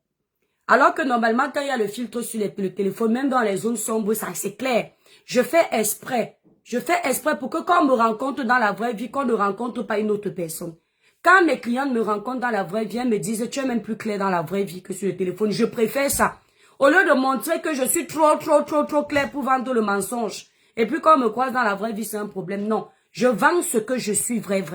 S1: Alors que normalement, quand il y a le filtre sur le téléphone, même dans les zones sombres, ça c'est clair. Je fais exprès. Je fais exprès pour que quand on me rencontre dans la vraie vie, qu'on ne rencontre pas une autre personne. Quand mes clients me rencontrent dans la vraie vie, ils me disent, tu es même plus clair dans la vraie vie que sur le téléphone. Je préfère ça. Au lieu de montrer que je suis trop clair pour vendre le mensonge. Et puis quand on me croise dans la vraie vie, c'est un problème. Non. Je vends ce que je suis vrai.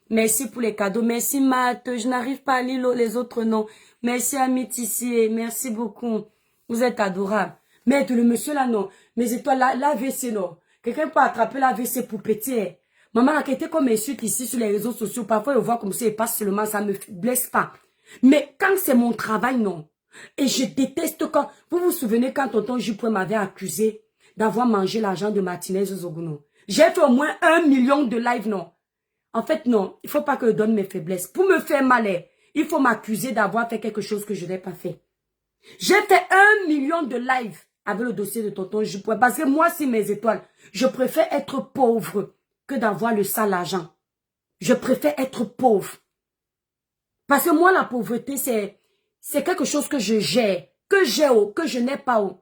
S1: Merci pour les cadeaux. Merci Matt. Je n'arrive pas à lire les autres noms. Merci Amit ici. Merci beaucoup. Vous êtes adorable. Mais le monsieur là, non. Mes étoiles, la WC, non. Quelqu'un peut attraper la WC pour péter. Maman, la qualité comme insulte ici sur les réseaux sociaux, parfois je vois comme ça, et pas seulement, ça me blesse pas. Mais quand c'est mon travail, non. Et je déteste quand... Vous vous souvenez quand tonton Jupoué m'avait accusé d'avoir mangé l'argent de Martinez Zogono. J'ai fait au moins 1 million de lives, non. En fait, non. Il faut pas que je donne mes faiblesses. Pour me faire mal, il faut m'accuser d'avoir fait quelque chose que je n'ai pas fait. J'ai fait 1 million de lives avec le dossier de tonton Jupoué. Parce que moi, c'est mes étoiles. Je préfère être pauvre que d'avoir le sale argent. Je préfère être pauvre. Parce que moi, la pauvreté, c'est quelque chose que je gère, que j'ai ou que je n'ai pas ou.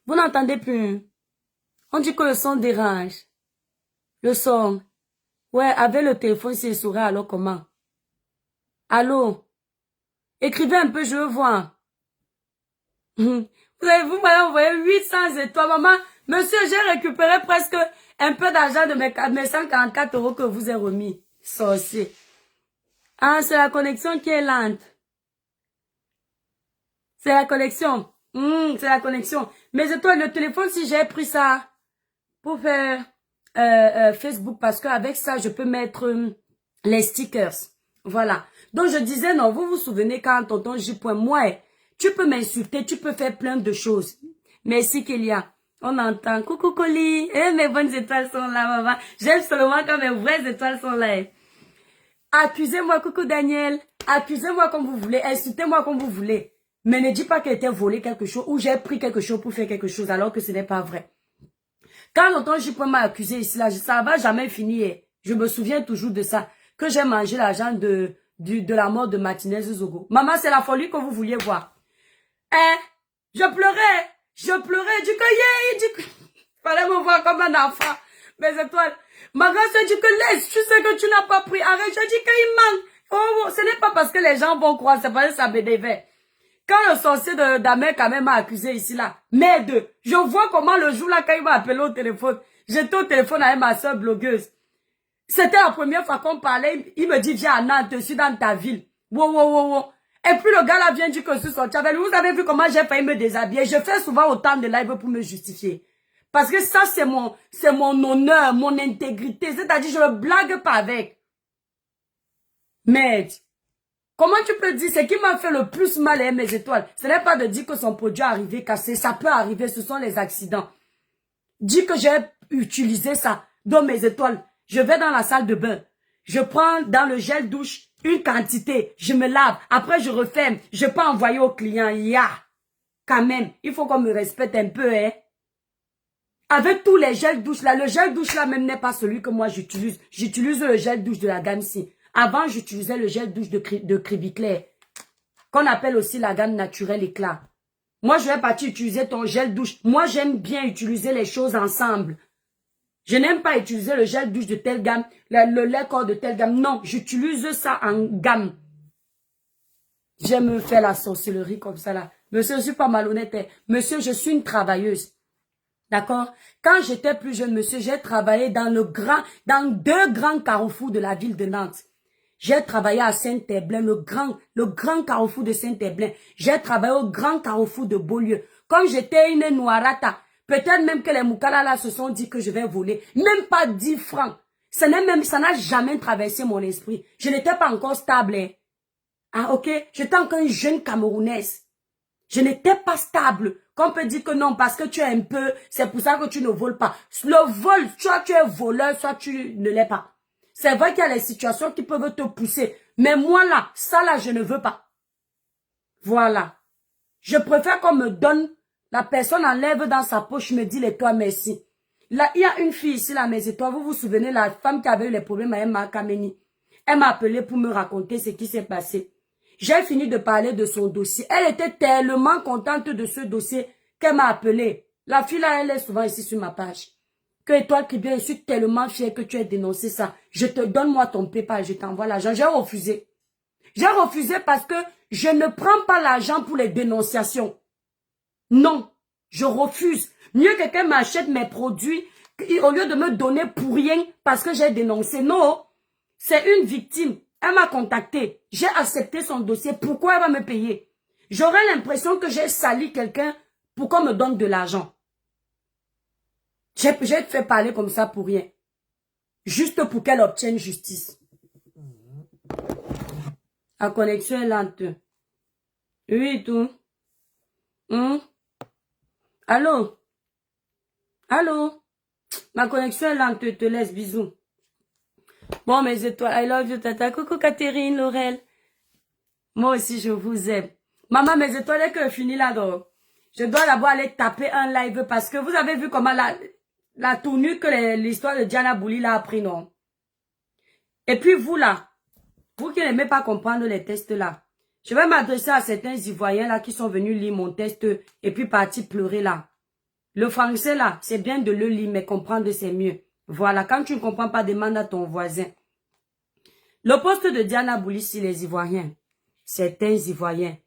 S1: Vous n'entendez plus? On dit que le son dérange. Le son. Ouais, avec le téléphone, c'est sourire, alors comment? Allô? Écrivez un peu, je veux voir. Vous m'avez envoyé 800 étoiles, maman. Monsieur, j'ai récupéré presque un peu d'argent de mes 144 € que vous ai remis. Sorcier. Ah, c'est la connexion qui est lente. C'est la connexion. C'est la connexion. Mais étoiles, le téléphone, si j'ai pris ça pour faire Facebook, parce qu'avec ça, je peux mettre les stickers. Voilà. Donc, je disais, non, vous vous souvenez quand tonton J. Moi, tu peux m'insulter, tu peux faire plein de choses. Merci, Kélia. On entend. Coucou, Coli. Eh, mes bonnes étoiles sont là, maman. J'aime seulement quand mes vraies étoiles sont là. Accusez-moi, coucou, Daniel. Accusez-moi comme vous voulez. Insultez-moi comme vous voulez. Mais ne dis pas qu'il a volé quelque chose ou j'ai pris quelque chose pour faire quelque chose alors que ce n'est pas vrai. Quand tonton J. m'a accusé ici, là, ça va jamais finir. Je me souviens toujours de ça. Que j'ai mangé l'argent de la mort de Martinez Zogo. Maman, c'est la folie que vous vouliez voir. Je pleurais, du que fallait me voir comme un enfant. Mes étoiles. Ma grande soeur dit que laisse, tu sais que tu n'as pas pris. Arrête, je dis qu'il manque. Oh, ce n'est pas parce que les gens vont croire, c'est parce que ça me dévait. Quand le sorcier d'Amer quand même m'a accusé ici là, merde, je vois comment le jour là quand il m'a appelé au téléphone, j'étais au téléphone avec ma soeur blogueuse. C'était la première fois qu'on parlait, il me dit viens à Nantes, je suis dans ta ville. Wow. Et puis le gars là vient dire que je suis sorti avec lui. Vous avez vu comment j'ai failli me déshabiller. Je fais souvent autant de live pour me justifier. Parce que ça c'est mon honneur, mon intégrité. C'est-à-dire je ne blague pas avec. Merde. Comment tu peux dire, ce qui m'a fait le plus mal à mes étoiles, ce n'est pas de dire que son produit est arrivé cassé, ça peut arriver, ce sont les accidents. Dis que j'ai utilisé ça dans mes étoiles. Je vais dans la salle de bain, je prends dans le gel douche une quantité, je me lave, après je referme, je peux envoyer au client, quand même, il faut qu'on me respecte un peu, hein. Avec tous les gels douche là, le gel douche là même n'est pas celui que moi j'utilise. J'utilise le gel douche de la gamme C. Avant, j'utilisais le gel douche de Cribiclair, qu'on appelle aussi la gamme naturelle éclat. Moi, je vais partir utiliser ton gel douche. Moi, j'aime bien utiliser les choses ensemble. Je n'aime pas utiliser le gel douche de telle gamme, le lait corps de telle gamme. Non, j'utilise ça en gamme. J'aime faire la sorcellerie comme ça là. Monsieur, je suis pas malhonnête. Monsieur, je suis une travailleuse. D'accord? Quand j'étais plus jeune, monsieur, j'ai travaillé dans deux grands carrefours de la ville de Nantes. J'ai travaillé à Saint-Herblain, le grand carrefour de Saint-Herblain. J'ai travaillé au grand carrefour de Beaulieu. Comme j'étais une noirata, peut-être même que les Moukala là se sont dit que je vais voler. Même pas 10 francs. Ça n'a jamais traversé mon esprit. Je n'étais pas encore stable. Hein. Ah, ok? J'étais encore une jeune Camerounaise. Je n'étais pas stable. Qu'on peut dire que non, parce que tu es un peu, c'est pour ça que tu ne voles pas. Le vol, soit tu es voleur, soit tu ne l'es pas. C'est vrai qu'il y a les situations qui peuvent te pousser. Mais moi là, ça là, je ne veux pas. Voilà. Je préfère qu'on me donne, la personne enlève dans sa poche, me dit les toi merci. Là, il y a une fille ici, là, mes étoiles, vous vous souvenez, la femme qui avait eu les problèmes avec Emma Kameni. Elle m'a appelé pour me raconter ce qui s'est passé. J'ai fini de parler de son dossier. Elle était tellement contente de ce dossier qu'elle m'a appelé. La fille là, elle est souvent ici sur ma page. Que Étoile Cribien, je suis tellement fière que tu aies dénoncé ça. Je te donne moi ton PayPal, je t'envoie l'argent. J'ai refusé. J'ai refusé parce que je ne prends pas l'argent pour les dénonciations. Non, je refuse. Mieux que quelqu'un m'achète mes produits au lieu de me donner pour rien parce que j'ai dénoncé. Non, c'est une victime. Elle m'a contacté. J'ai accepté son dossier. Pourquoi elle va me payer? J'aurais l'impression que j'ai sali quelqu'un pour qu'on me donne de l'argent. J'ai fait parler comme ça pour rien. Juste pour qu'elle obtienne justice. La connexion est lente. Oui, tout. Allô? Allô? Ma connexion est lente, te laisse, bisous. Bon, mes étoiles, I love you, tata. Coucou, Catherine, Laurel. Moi aussi, je vous aime. Maman, mes étoiles, dès que je finis là, donc, je dois d'abord aller taper un live parce que vous avez vu comment la tournure que l'histoire de Diana Bouli l'a pris, non? Et puis vous là, vous qui n'aimez pas comprendre les tests là, je vais m'adresser à certains Ivoiriens là qui sont venus lire mon test et puis partir pleurer là. Le français là, c'est bien de le lire, mais comprendre c'est mieux. Voilà, quand tu ne comprends pas, demande à ton voisin. Le poste de Diana Bouli sur les Ivoiriens, certains Ivoiriens,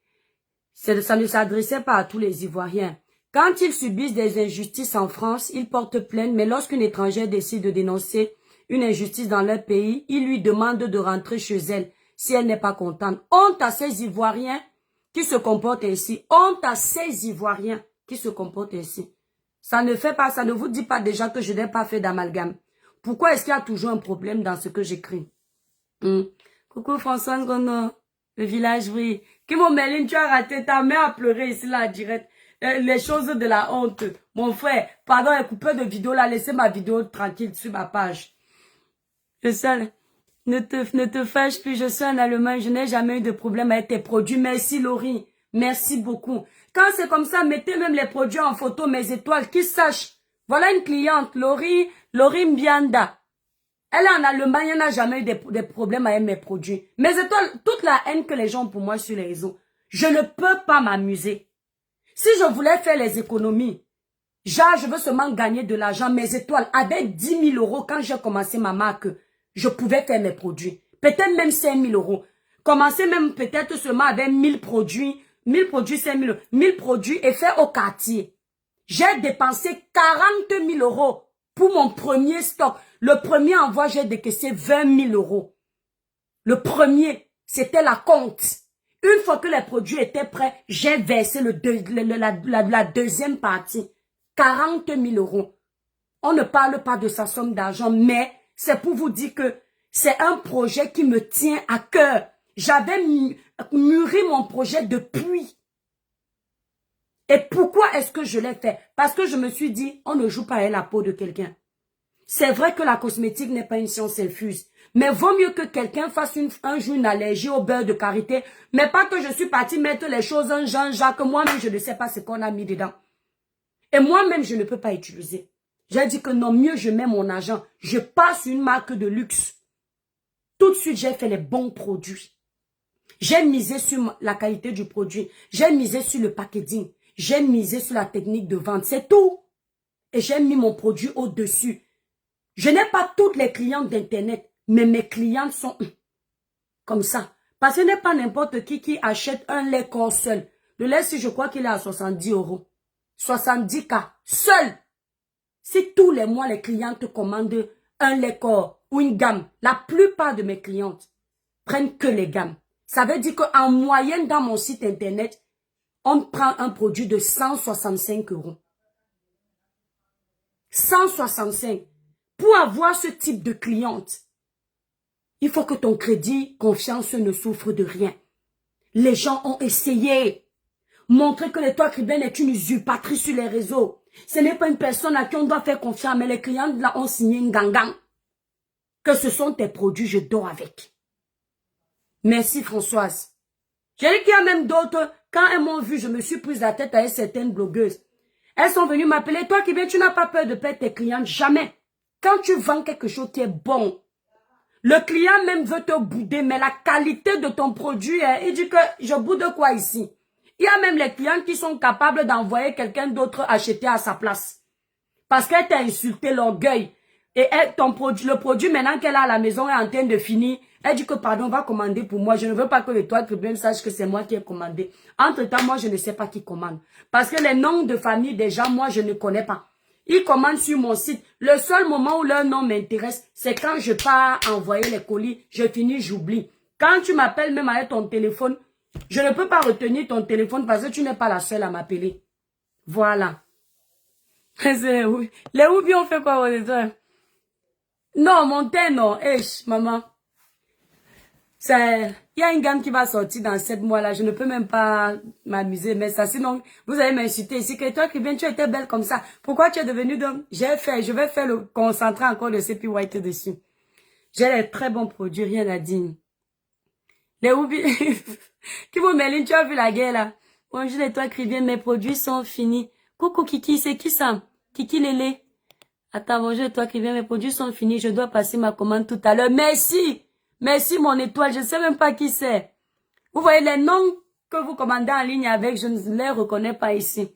S1: ça ne s'adressait pas à tous les Ivoiriens. Quand ils subissent des injustices en France, ils portent plainte, mais lorsqu'une étrangère décide de dénoncer une injustice dans leur pays, ils lui demandent de rentrer chez elle si elle n'est pas contente. Honte à ces Ivoiriens qui se comportent ainsi. Honte à ces Ivoiriens qui se comportent ainsi. Ça ne vous dit pas déjà que je n'ai pas fait d'amalgame. Pourquoi est-ce qu'il y a toujours un problème dans ce que j'écris? Coucou Françoise Gono, le village, oui. Kimo Méline, tu as raté ta mère à pleurer ici là, direct. Les choses de la honte. Mon frère, pardon, un coupeur de vidéo là, laissez ma vidéo tranquille sur ma page. Je sais, ne te fâche plus, je suis en Allemagne, je n'ai jamais eu de problème avec tes produits. Merci Laurie, merci beaucoup. Quand c'est comme ça, mettez même les produits en photo, mes étoiles, qu'ils sachent. Voilà une cliente, Laurie Mbianda. Elle est en Allemagne, elle n'a jamais eu des problèmes avec mes produits. Mes étoiles, toute la haine que les gens ont pour moi sur les réseaux, je ne peux pas m'amuser. Si je voulais faire les économies, genre je veux seulement gagner de l'argent, mes étoiles, avec 10 000 euros, quand j'ai commencé ma marque, je pouvais faire mes produits. Peut-être même 5 000 euros. Commencer même peut-être seulement avec 1000 produits, 1000 produits, 5 000 euros, 1000 produits et faire au quartier. J'ai dépensé 40 000 euros pour mon premier stock. Le premier envoi, j'ai décaissé 20 000 euros. Le premier, c'était la compte. Une fois que les produits étaient prêts, j'ai versé la deuxième partie. 40 000 euros. On ne parle pas de sa somme d'argent, mais c'est pour vous dire que c'est un projet qui me tient à cœur. J'avais mûri mon projet depuis. Et pourquoi est-ce que je l'ai fait? Parce que je me suis dit, on ne joue pas avec la peau de quelqu'un. C'est vrai que la cosmétique n'est pas une science infuse. Mais vaut mieux que quelqu'un fasse un jour une allergie au beurre de karité, mais pas que je suis partie mettre les choses en Jean-Jacques. Moi-même, je ne sais pas ce qu'on a mis dedans. Et moi-même, je ne peux pas utiliser. J'ai dit que non, mieux je mets mon argent. Je passe une marque de luxe. Tout de suite, j'ai fait les bons produits. J'ai misé sur la qualité du produit. J'ai misé sur le packaging. J'ai misé sur la technique de vente. C'est tout. Et j'ai mis mon produit au-dessus. Je n'ai pas toutes les clientes d'Internet, mais mes clientes sont comme ça. Parce que ce n'est pas n'importe qui achète un lait corps seul. Le lait, si je crois qu'il est à 70 euros. 70K. Seul. Si tous les mois, les clientes commandent un lait corps ou une gamme, la plupart de mes clientes prennent que les gammes. Ça veut dire qu'en moyenne, dans mon site Internet, on prend un produit de 165 euros. 165. Pour avoir ce type de cliente, il faut que ton crédit, confiance ne souffre de rien. Les gens ont essayé. Montrer que l'étoile cubaine est une usurpatrice sur les réseaux. Ce n'est pas une personne à qui on doit faire confiance, mais les clients là ont signé une gangan. Que ce sont tes produits, je dors avec. Merci Françoise. J'ai dit qu'il y a même d'autres, quand elles m'ont vu, je me suis prise la tête avec certaines blogueuses. Elles sont venues m'appeler, toi qui viens, tu n'as pas peur de perdre tes clientes, jamais. Quand tu vends quelque chose qui est bon, le client même veut te bouder, mais la qualité de ton produit, il dit que je boude quoi ici? Il y a même les clients qui sont capables d'envoyer quelqu'un d'autre acheter à sa place. Parce qu'elle t'a insulté l'orgueil. Et le produit maintenant qu'elle a à la maison est en train de finir. Elle dit que pardon, va commander pour moi. Je ne veux pas que l'étoile cubaine sache que c'est moi qui ai commandé. Entre-temps, moi, je ne sais pas qui commande. Parce que les noms de famille des gens, moi, je ne connais pas. Ils commandent sur mon site. Le seul moment où leur nom m'intéresse, c'est quand je pars envoyer les colis. Je finis, j'oublie. Quand tu m'appelles même avec ton téléphone, je ne peux pas retenir ton téléphone parce que tu n'es pas la seule à m'appeler. Voilà. C'est les Whoopi. Les Whoopi ont fait quoi aux étoiles? Non, mon thé, non. Maman. Il y a une gamme qui va sortir dans 7 mois-là. Je ne peux même pas m'amuser. Mais ça, sinon, vous allez m'insulter ici. Que toi, Kribien, tu étais belle comme ça. Pourquoi tu es devenue d'homme? Je vais faire le concentrer encore de CP White dessus. J'ai les très bons produits, rien à dire. Les Whoopi. Kibo Méline, tu as vu la guerre là? Bonjour les toi, Kribien, mes produits sont finis. Coucou Kiki, c'est qui ça? Kiki Lélé. Attends, bonjour toi, Kribien, mes produits sont finis. Je dois passer ma commande tout à l'heure. Merci! Merci mon étoile, je ne sais même pas qui c'est. Vous voyez les noms que vous commandez en ligne avec, je ne les reconnais pas ici.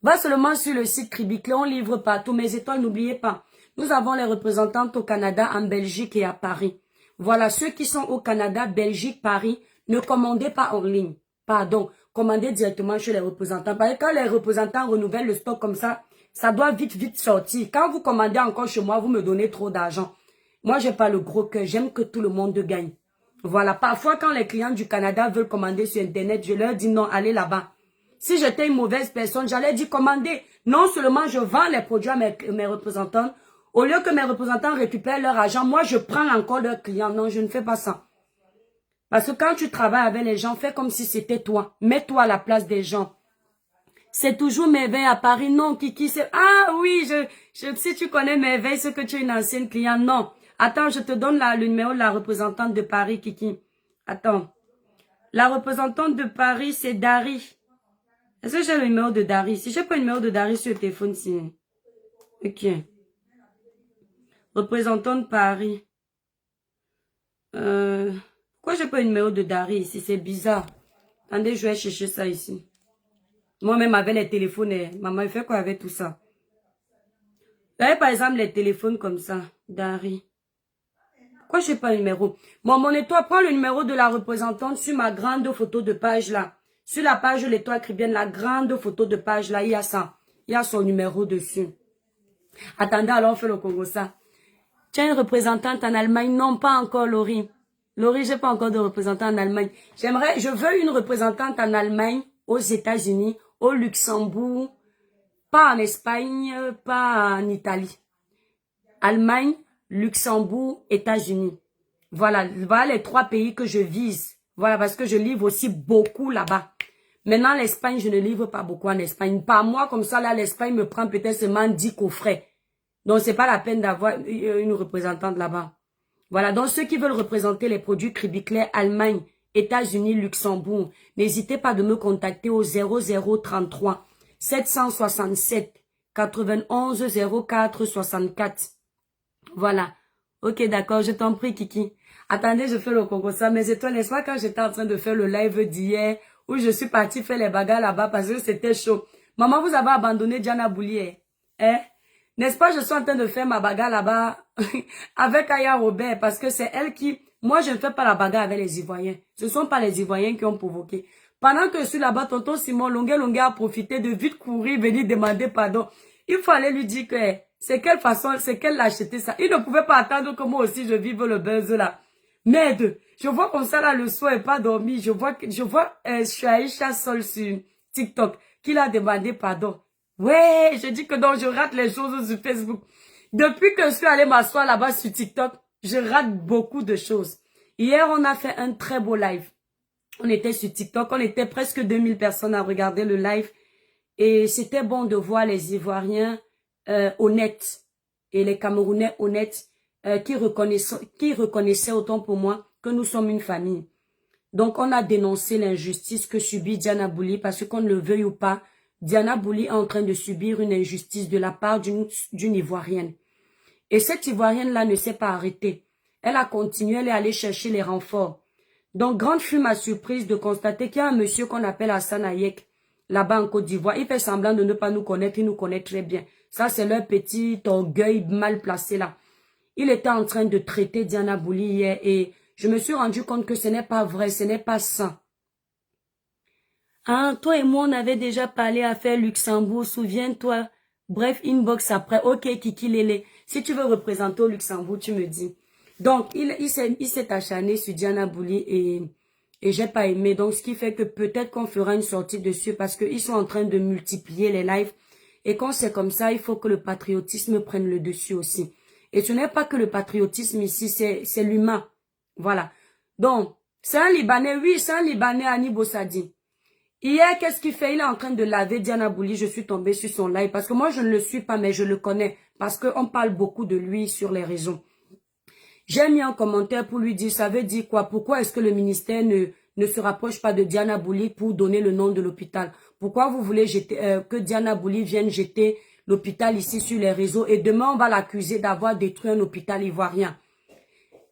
S1: Va seulement sur le site Cribiclé, on livre partout. Mes étoiles, n'oubliez pas. Nous avons les représentantes au Canada, en Belgique et à Paris. Voilà, ceux qui sont au Canada, Belgique, Paris, ne commandez pas en ligne. Pardon, commandez directement chez les représentants. Parce que quand les représentants renouvellent le stock comme ça doit vite sortir. Quand vous commandez encore chez moi, vous me donnez trop d'argent. Moi, j'ai pas le gros cœur. J'aime que tout le monde gagne. Voilà. Parfois, quand les clients du Canada veulent commander sur Internet, je leur dis non, allez là-bas. Si j'étais une mauvaise personne, j'allais dire commandez. Non seulement je vends les produits à mes représentants, au lieu que mes représentants récupèrent leur argent, moi, je prends encore leurs clients. Non, je ne fais pas ça. Parce que quand tu travailles avec les gens, fais comme si c'était toi. Mets-toi à la place des gens. C'est toujours Merveille à Paris. Non, Kiki, c'est... Ah oui, si tu connais Merveille, c'est que tu es une ancienne cliente. Non. Attends, je te donne le numéro de la représentante de Paris, Kiki. Attends. La représentante de Paris, c'est Dari. Est-ce que j'ai le numéro de Dari? Si j'ai pas le numéro de Dari sur le téléphone, si... Ok. Représentante de Paris. Pourquoi j'ai pas le numéro de Dari ici? C'est bizarre. Attendez, je vais chercher ça ici. Moi-même, avec les téléphones, maman, il fait quoi avec tout ça? Vous avez par exemple les téléphones comme ça, Dari. Pourquoi je n'ai pas le numéro? Bon, mon étoile, prends le numéro de la représentante sur ma grande photo de page là. Sur la page de l'étoile Caribbean, la grande photo de page là, il y a ça. Il y a son numéro dessus. Attendez, alors on fait le Congo ça. Tu as une représentante en Allemagne? Non, pas encore, Laurie. Laurie, j'ai pas encore de représentant en Allemagne. Je veux une représentante en Allemagne, aux États-Unis, au Luxembourg, pas en Espagne, pas en Italie. Allemagne, Luxembourg, États-Unis. Voilà les 3 pays que je vise. Voilà, parce que je livre aussi beaucoup là-bas. Maintenant, l'Espagne, je ne livre pas beaucoup en Espagne. Par mois, comme ça, là, l'Espagne me prend peut-être seulement 10 coffrets. Donc, c'est pas la peine d'avoir une représentante là-bas. Voilà, donc ceux qui veulent représenter les produits Cribiclé, Allemagne, États-Unis, Luxembourg, n'hésitez pas de me contacter au 0033 767 91 04 64. Voilà. Ok, d'accord, je t'en prie, Kiki. Attendez, je fais le concours ça. Mais c'est toi, n'est-ce pas, quand j'étais en train de faire le live d'hier, où je suis partie faire les bagarres là-bas parce que c'était chaud. Maman, vous avez abandonné Diana Boulier. Hein? N'est-ce pas, je suis en train de faire ma bagarre là-bas avec Aya Robert parce que c'est elle qui... Moi, je ne fais pas la bagarre avec les Ivoiriens. Ce ne sont pas les Ivoiriens qui ont provoqué. Pendant que je suis là-bas, tonton Simon Longuet a profité de vite courir, venir demander pardon. Il faut aller lui dire que c'est quelle façon, c'est qu'elle l'a acheté ça. Il ne pouvait pas attendre que moi aussi je vive le buzz là. Merde, je vois comme ça là le soir et pas dormi. Je vois Shaisha Sol sur TikTok qui a demandé pardon. Ouais, je dis que donc je rate les choses sur Facebook. Depuis que je suis allée m'asseoir là-bas sur TikTok, je rate beaucoup de choses. Hier, on a fait un très beau live. On était sur TikTok, on était presque 2000 personnes à regarder le live. Et c'était bon de voir les Ivoiriens honnêtes et les Camerounais honnêtes qui reconnaissaient autant pour moi que nous sommes une famille. Donc, on a dénoncé l'injustice que subit Diana Bouli parce que qu'on ne le veuille ou pas, Diana Bouli est en train de subir une injustice de la part d'une Ivoirienne. Et cette Ivoirienne-là ne s'est pas arrêtée. Elle a continué, elle est allée chercher les renforts. Donc, grande fut ma surprise de constater qu'il y a un monsieur qu'on appelle Hassan Hayek, là-bas en Côte d'Ivoire. Il fait semblant de ne pas nous connaître, il nous connaît très bien. Ça, c'est leur petit orgueil mal placé là. Il était en train de traiter Diana Bouli hier et je me suis rendu compte que ce n'est pas vrai, ce n'est pas sain. Hein, toi et moi, on avait déjà parlé à faire Luxembourg, souviens-toi. Bref, inbox après. Ok, Kiki Lélé. Si tu veux représenter au Luxembourg, tu me dis. Donc, il s'est acharné sur Diana Bouli et j'ai pas aimé. Donc, ce qui fait que peut-être qu'on fera une sortie dessus parce qu'ils sont en train de multiplier les lives. Et quand c'est comme ça, il faut que le patriotisme prenne le dessus aussi. Et ce n'est pas que le patriotisme ici, c'est l'humain. Voilà. Donc, c'est un Libanais, oui, c'est un Libanais, Ani Bossadi. Hier, qu'est-ce qu'il fait? Il est en train de laver Diana Bouli. Je suis tombée sur son live parce que moi, je ne le suis pas, mais je le connais parce qu'on parle beaucoup de lui sur les réseaux. J'ai mis un commentaire pour lui dire, ça veut dire quoi? Pourquoi est-ce que le ministère ne se rapproche pas de Diana Bouli pour donner le nom de l'hôpital? Pourquoi vous voulez que Diana Bouli vienne jeter l'hôpital ici sur les réseaux et demain on va l'accuser d'avoir détruit un hôpital ivoirien?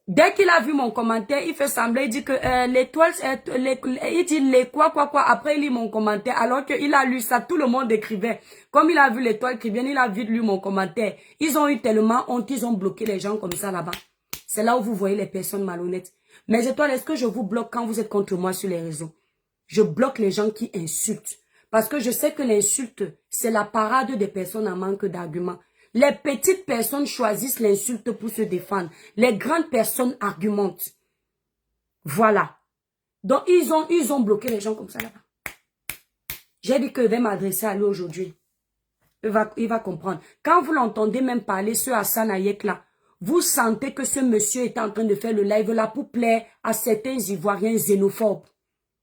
S1: Dès qu'il a vu mon commentaire, il fait sembler, il dit que l'étoile, il dit les quoi. Après il lit mon commentaire alors qu'il a lu ça, tout le monde écrivait. Comme il a vu l'étoile qui vient, il a vite lu mon commentaire. Ils ont eu tellement honte, ils ont bloqué les gens comme ça là-bas. C'est là où vous voyez les personnes malhonnêtes. Mais étoiles, est-ce que je vous bloque quand vous êtes contre moi sur les réseaux? Je bloque les gens qui insultent. Parce que je sais que l'insulte, c'est la parade des personnes en manque d'arguments. Les petites personnes choisissent l'insulte pour se défendre. Les grandes personnes argumentent. Voilà. Donc, ils ont bloqué les gens comme ça là-bas. J'ai dit que je vais m'adresser à lui aujourd'hui. Il va comprendre. Quand vous l'entendez même parler, ce Hassan Hayek là, vous sentez que ce monsieur est en train de faire le live là pour plaire à certains Ivoiriens xénophobes.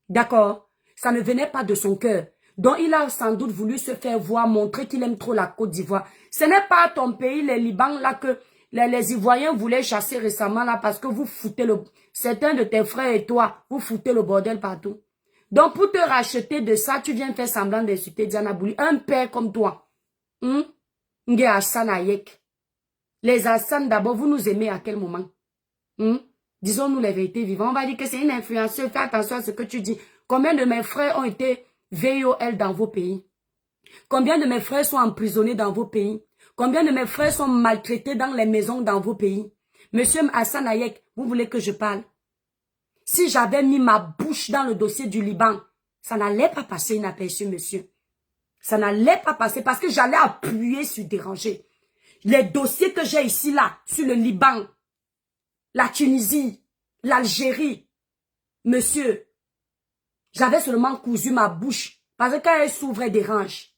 S1: D'accord? Ça ne venait pas de son cœur. Donc, il a sans doute voulu se faire voir, montrer qu'il aime trop la Côte d'Ivoire. Ce n'est pas ton pays, les Liban, là, que les Ivoiriens voulaient chasser récemment, là, parce que vous foutez certains de tes frères et toi, vous foutez le bordel partout. Donc, pour te racheter de ça, tu viens faire semblant d'insulter Diana Bouli. Un père comme toi. Nge Hassan Hayek. Les Hassan, d'abord, vous nous aimez à quel moment? Disons-nous les vérités vivantes. On va dire que c'est une influenceuse. Fais attention à ce que tu dis. Combien de mes frères ont été VOL dans vos pays? Combien de mes frères sont emprisonnés dans vos pays? Combien de mes frères sont maltraités dans les maisons dans vos pays? Monsieur Hassan Hayek, vous voulez que je parle? Si j'avais mis ma bouche dans le dossier du Liban, ça n'allait pas passer inaperçu, monsieur. Ça n'allait pas passer parce que j'allais appuyer sur déranger. Les dossiers que j'ai ici, là, sur le Liban, la Tunisie, l'Algérie, monsieur, j'avais seulement cousu ma bouche parce que quand elle s'ouvre, elle dérange.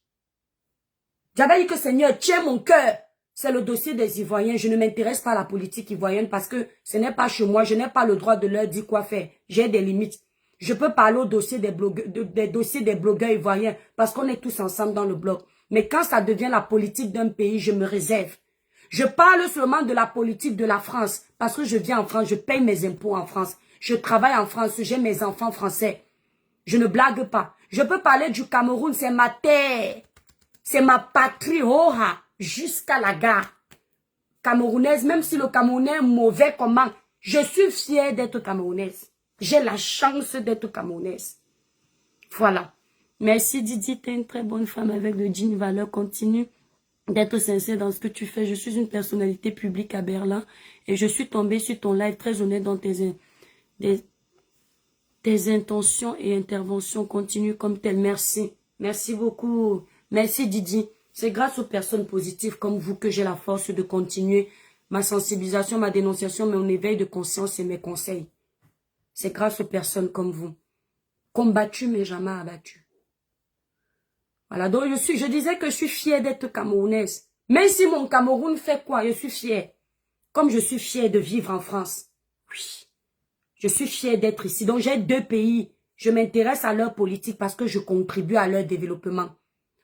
S1: J'avais dit que Seigneur, tiens mon cœur. C'est le dossier des Ivoiriens. Je ne m'intéresse pas à la politique ivoirienne parce que ce n'est pas chez moi. Je n'ai pas le droit de leur dire quoi faire. J'ai des limites. Je peux parler au dossier des blogueurs ivoiriens parce qu'on est tous ensemble dans le blog. Mais quand ça devient la politique d'un pays, je me réserve. Je parle seulement de la politique de la France parce que je vis en France. Je paye mes impôts en France. Je travaille en France. J'ai mes enfants français. Je ne blague pas. Je peux parler du Cameroun. C'est ma terre. C'est ma patrie, jusqu'à la gare. Camerounaise, même si le Camerounais est mauvais comment, je suis fière d'être camerounaise. J'ai la chance d'être camerounaise. Voilà. Merci Didi, tu es une très bonne femme avec de dignes valeurs. Continue d'être sincère dans ce que tu fais. Je suis une personnalité publique à Berlin et je suis tombée sur ton live très honnête dans tes intentions et interventions. Continue comme telles. Merci. Merci beaucoup. Merci Didi. C'est grâce aux personnes positives comme vous que j'ai la force de continuer ma sensibilisation, ma dénonciation, mon éveil de conscience et mes conseils. C'est grâce aux personnes comme vous. Combattu mais jamais abattu. Voilà, donc je disais que je suis fière d'être camerounaise. Même si mon Cameroun fait quoi, je suis fière. Comme je suis fière de vivre en France. Oui. Je suis fière d'être ici. Donc j'ai 2 pays. Je m'intéresse à leur politique parce que je contribue à leur développement.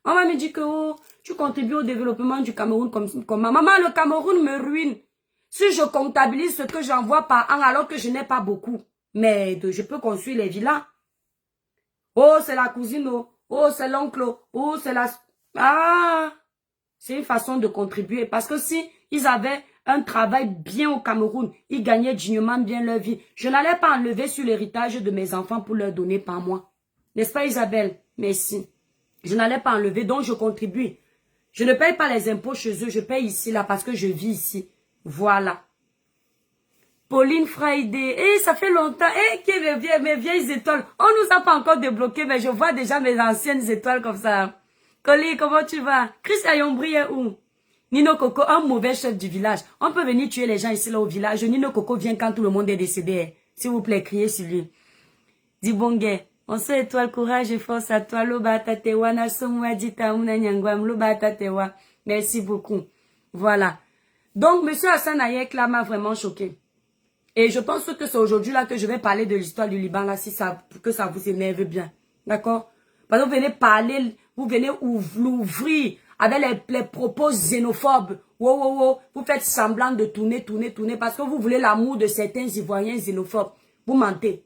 S1: On va me dire que oh, tu contribues au développement du Cameroun comme maman, le Cameroun me ruine. Si je comptabilise ce que j'envoie par an alors que je n'ai pas beaucoup, mais je peux construire les villas. Oh, c'est la cousine, oh, c'est l'oncle, oh, c'est la... Ah, c'est une façon de contribuer. Parce que si ils avaient un travail bien au Cameroun, ils gagnaient dignement bien leur vie, je n'allais pas enlever sur l'héritage de mes enfants pour leur donner par mois. N'est-ce pas Isabelle? Merci. Je n'allais pas enlever, donc je contribue. Je ne paye pas les impôts chez eux, je paye ici, là, parce que je vis ici. Voilà. Pauline Friday, ça fait longtemps, qui est mes vieilles étoiles. On nous a pas encore débloqué, mais je vois déjà mes anciennes étoiles comme ça. Colline, comment tu vas? Chris Ayombri est où? Nino Coco, un mauvais chef du village. On peut venir tuer les gens ici, là, au village. Nino Coco vient quand tout le monde est décédé. S'il vous plaît, criez sur lui. Dibongue. Bonsoir étoile, courage et force à toi. Loba tatewa, nasomwa dita una nyangwam, loba tatewa. Merci beaucoup. Voilà. Donc, monsieur Hassan Hayek là m'a vraiment choqué. Et je pense que c'est aujourd'hui là que je vais parler de l'histoire du Liban là, si ça, pour que ça vous énerve bien. D'accord? Parce que vous venez parler, vous venez l'ouvrir avec les propos xénophobes. Wow, wow, wow. Vous faites semblant de tourner parce que vous voulez l'amour de certains Ivoiriens xénophobes. Vous mentez.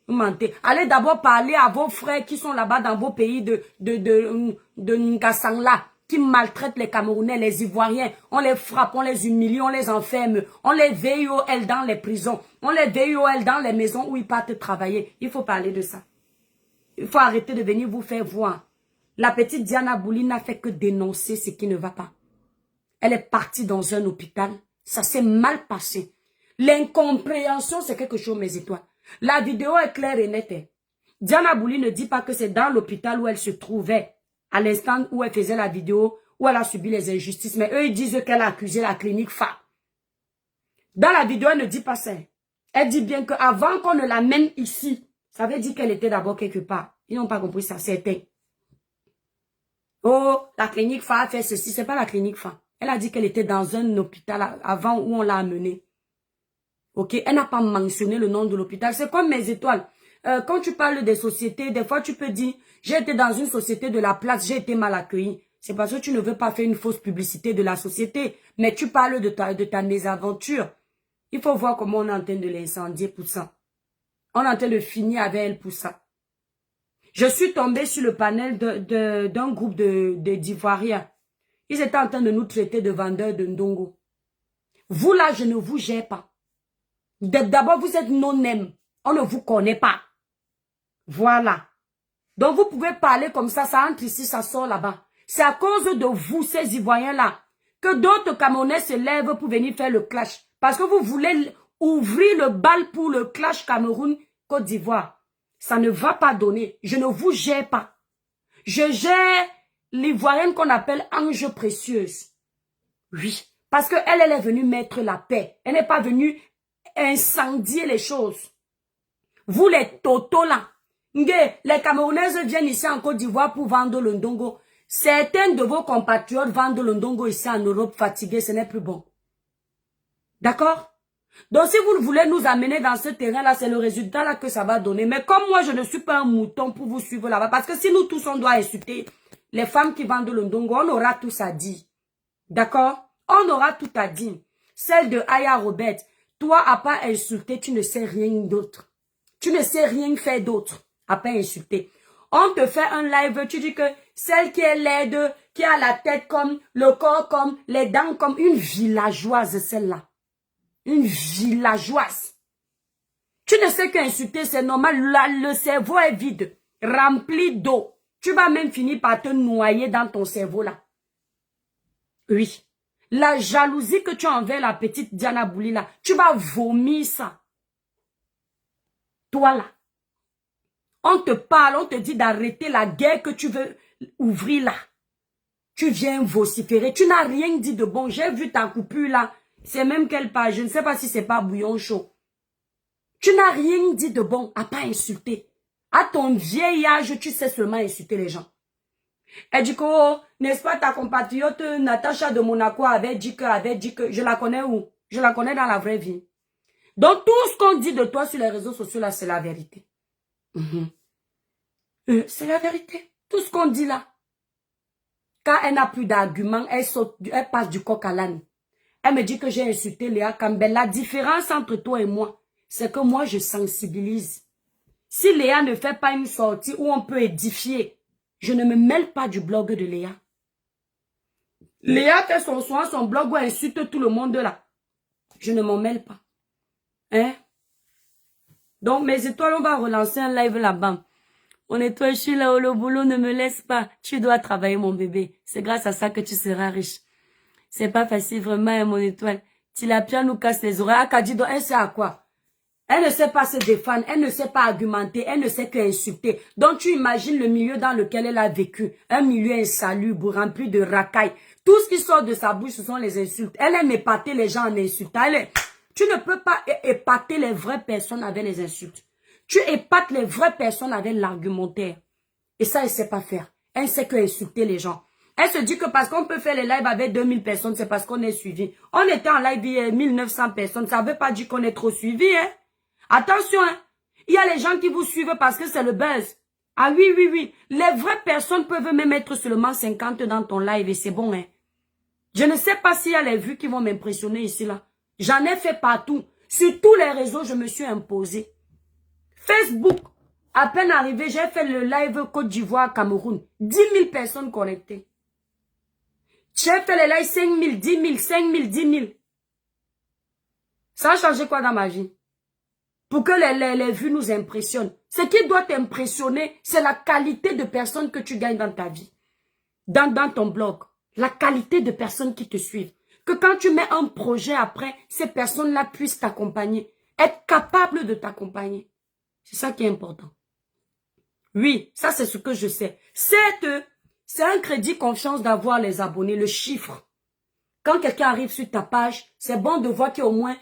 S1: Vous mentez. Allez d'abord parler à vos frères qui sont là-bas dans vos pays de Nkassangla, qui maltraitent les Camerounais, les Ivoiriens. On les frappe, on les humilie, on les enferme. On les VIOL dans les prisons. On les VIOL dans les maisons où ils partent travailler. Il faut parler de ça. Il faut arrêter de venir vous faire voir. La petite Diana Bouli n'a fait que dénoncer ce qui ne va pas. Elle est partie dans un hôpital. Ça s'est mal passé. L'incompréhension, c'est quelque chose, mes étoiles. La vidéo est claire et nette. Diana Bouli ne dit pas que c'est dans l'hôpital où elle se trouvait, à l'instant où elle faisait la vidéo, où elle a subi les injustices. Mais eux, ils disent qu'elle a accusé la clinique FA. Dans la vidéo, elle ne dit pas ça. Elle dit bien qu'avant qu'on ne l'amène ici, ça veut dire qu'elle était d'abord quelque part. Ils n'ont pas compris ça, certains. Oh, la clinique FA a fait ceci. C'est pas la clinique FA. Elle a dit qu'elle était dans un hôpital avant où on l'a amenée. Ok, elle n'a pas mentionné le nom de l'hôpital. C'est comme mes étoiles. Quand tu parles des sociétés, des fois tu peux dire, j'ai été dans une société de la place, j'ai été mal accueilli. C'est parce que tu ne veux pas faire une fausse publicité de la société, mais tu parles de ta mésaventure. Il faut voir comment on est en train de l'incendier pour ça. On est en train de finir avec elle pour ça. Je suis tombée sur le panel d'un groupe d'Ivoiriens. Ils étaient en train de nous traiter de vendeurs de ndongo. Vous là, je ne vous gère pas. D'abord, vous êtes non-aime. On ne vous connaît pas. Voilà. Donc, vous pouvez parler comme ça entre ici, ça sort là-bas. C'est à cause de vous, ces Ivoiriens-là, que d'autres Camerounais se lèvent pour venir faire le clash. Parce que vous voulez ouvrir le bal pour le clash Cameroun-Côte d'Ivoire. Ça ne va pas donner. Je ne vous gère pas. Je gère l'Ivoirienne qu'on appelle Ange Précieuse. Oui. Parce qu'elle est venue mettre la paix. Elle n'est pas venue incendier les choses. Vous les totos là, les Camerounaises viennent ici en Côte d'Ivoire pour vendre le ndongo. Certains de vos compatriotes vendent le ndongo ici en Europe fatigués, ce n'est plus bon. D'accord? Donc si vous voulez nous amener dans ce terrain-là, c'est le résultat là que ça va donner. Mais comme moi, je ne suis pas un mouton pour vous suivre là-bas, parce que si nous tous on doit insulter les femmes qui vendent le ndongo, on aura tout à dire. D'accord? On aura tout à dire. Celle de Aya Robert, toi, à part insulter, tu ne sais rien d'autre. Tu ne sais rien faire d'autre, à part insulter. On te fait un live, tu dis que celle qui est laide, qui a la tête comme, le corps comme, les dents comme, une villageoise, celle-là. Une villageoise. Tu ne sais qu'insulter, c'est normal. Le cerveau est vide, rempli d'eau. Tu vas même finir par te noyer dans ton cerveau, là. Oui. La jalousie que tu as envers la petite Diana Bouli là, tu vas vomir ça. Toi là. On te parle, on te dit d'arrêter la guerre que tu veux ouvrir là. Tu viens vociférer. Tu n'as rien dit de bon. J'ai vu ta coupure là. C'est même quelle page. Je ne sais pas si c'est pas bouillon chaud. Tu n'as rien dit de bon à pas insulter. À ton vieil âge, tu sais seulement insulter les gens. Elle dit que, oh, n'est-ce pas ta compatriote Natacha de Monaco avait dit que, je la connais où? Je la connais dans la vraie vie. Donc, tout ce qu'on dit de toi sur les réseaux sociaux, là, c'est la vérité. C'est la vérité. Tout ce qu'on dit là. Quand elle n'a plus d'arguments, elle passe du coq à l'âne. Elle me dit que j'ai insulté Léa Campbell. La différence entre toi et moi, c'est que moi, je sensibilise. Si Léa ne fait pas une sortie où on peut édifier, je ne me mêle pas du blog de Léa. Léa fait son blog où elle insulte tout le monde là. Je ne m'en mêle pas. Hein? Donc, mes étoiles, on va relancer un live là-bas. Mon étoile, je suis là où le boulot ne me laisse pas. Tu dois travailler, mon bébé. C'est grâce à ça que tu seras riche. C'est pas facile, vraiment, hein, mon étoile. Tilapia nous casse les oreilles. Akadido, elle sait à quoi? Elle ne sait pas se défendre, elle ne sait pas argumenter, elle ne sait qu'insulter. Donc tu imagines le milieu dans lequel elle a vécu. Un milieu insalubre, rempli de racailles. Tout ce qui sort de sa bouche, ce sont les insultes. Elle aime épater les gens en insultant. Tu ne peux pas épater les vraies personnes avec les insultes. Tu épates les vraies personnes avec l'argumentaire. Et ça, elle ne sait pas faire. Elle ne sait que insulter les gens. Elle se dit que parce qu'on peut faire les lives avec 2000 personnes, c'est parce qu'on est suivi. On était en live hier, 1900 personnes. Ça ne veut pas dire qu'on est trop suivi, hein. Attention, hein. Il y a les gens qui vous suivent parce que c'est le buzz. Ah oui, oui, oui. Les vraies personnes peuvent même être seulement 50 dans ton live et c'est bon, hein. Je ne sais pas s'il y a les vues qui vont m'impressionner ici, là. J'en ai fait partout. Sur tous les réseaux, je me suis imposé. Facebook, à peine arrivé, j'ai fait le live Côte d'Ivoire, Cameroun. 10 000 personnes connectées. J'ai fait les lives 5 000, 10 000, 5 000, 10 000. Ça a changé quoi dans ma vie? Pour que les vues nous impressionnent. Ce qui doit t'impressionner, c'est la qualité de personnes que tu gagnes dans ta vie. Dans ton blog. La qualité de personnes qui te suivent. Que quand tu mets un projet après, ces personnes-là puissent t'accompagner. Être capables de t'accompagner. C'est ça qui est important. Oui, ça c'est ce que je sais. C'est un crédit confiance d'avoir les abonnés, le chiffre. Quand quelqu'un arrive sur ta page, c'est bon de voir qu'il y a au moins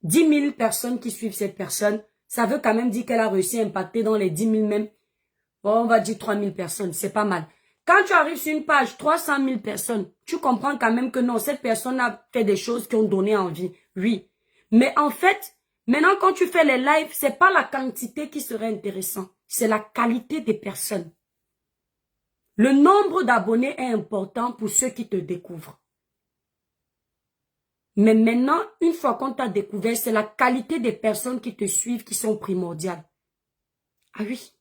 S1: 10 000 personnes qui suivent cette personne. Ça veut quand même dire qu'elle a réussi à impacter dans les 10 000 même. Bon, on va dire 3 000 personnes, c'est pas mal. Quand tu arrives sur une page, 300 000 personnes, tu comprends quand même que non, cette personne a fait des choses qui ont donné envie. Oui. Mais en fait, maintenant quand tu fais les lives, c'est pas la quantité qui serait intéressant. C'est la qualité des personnes. Le nombre d'abonnés est important pour ceux qui te découvrent. Mais maintenant, une fois qu'on t'a découvert, c'est la qualité des personnes qui te suivent qui sont primordiales. Ah oui.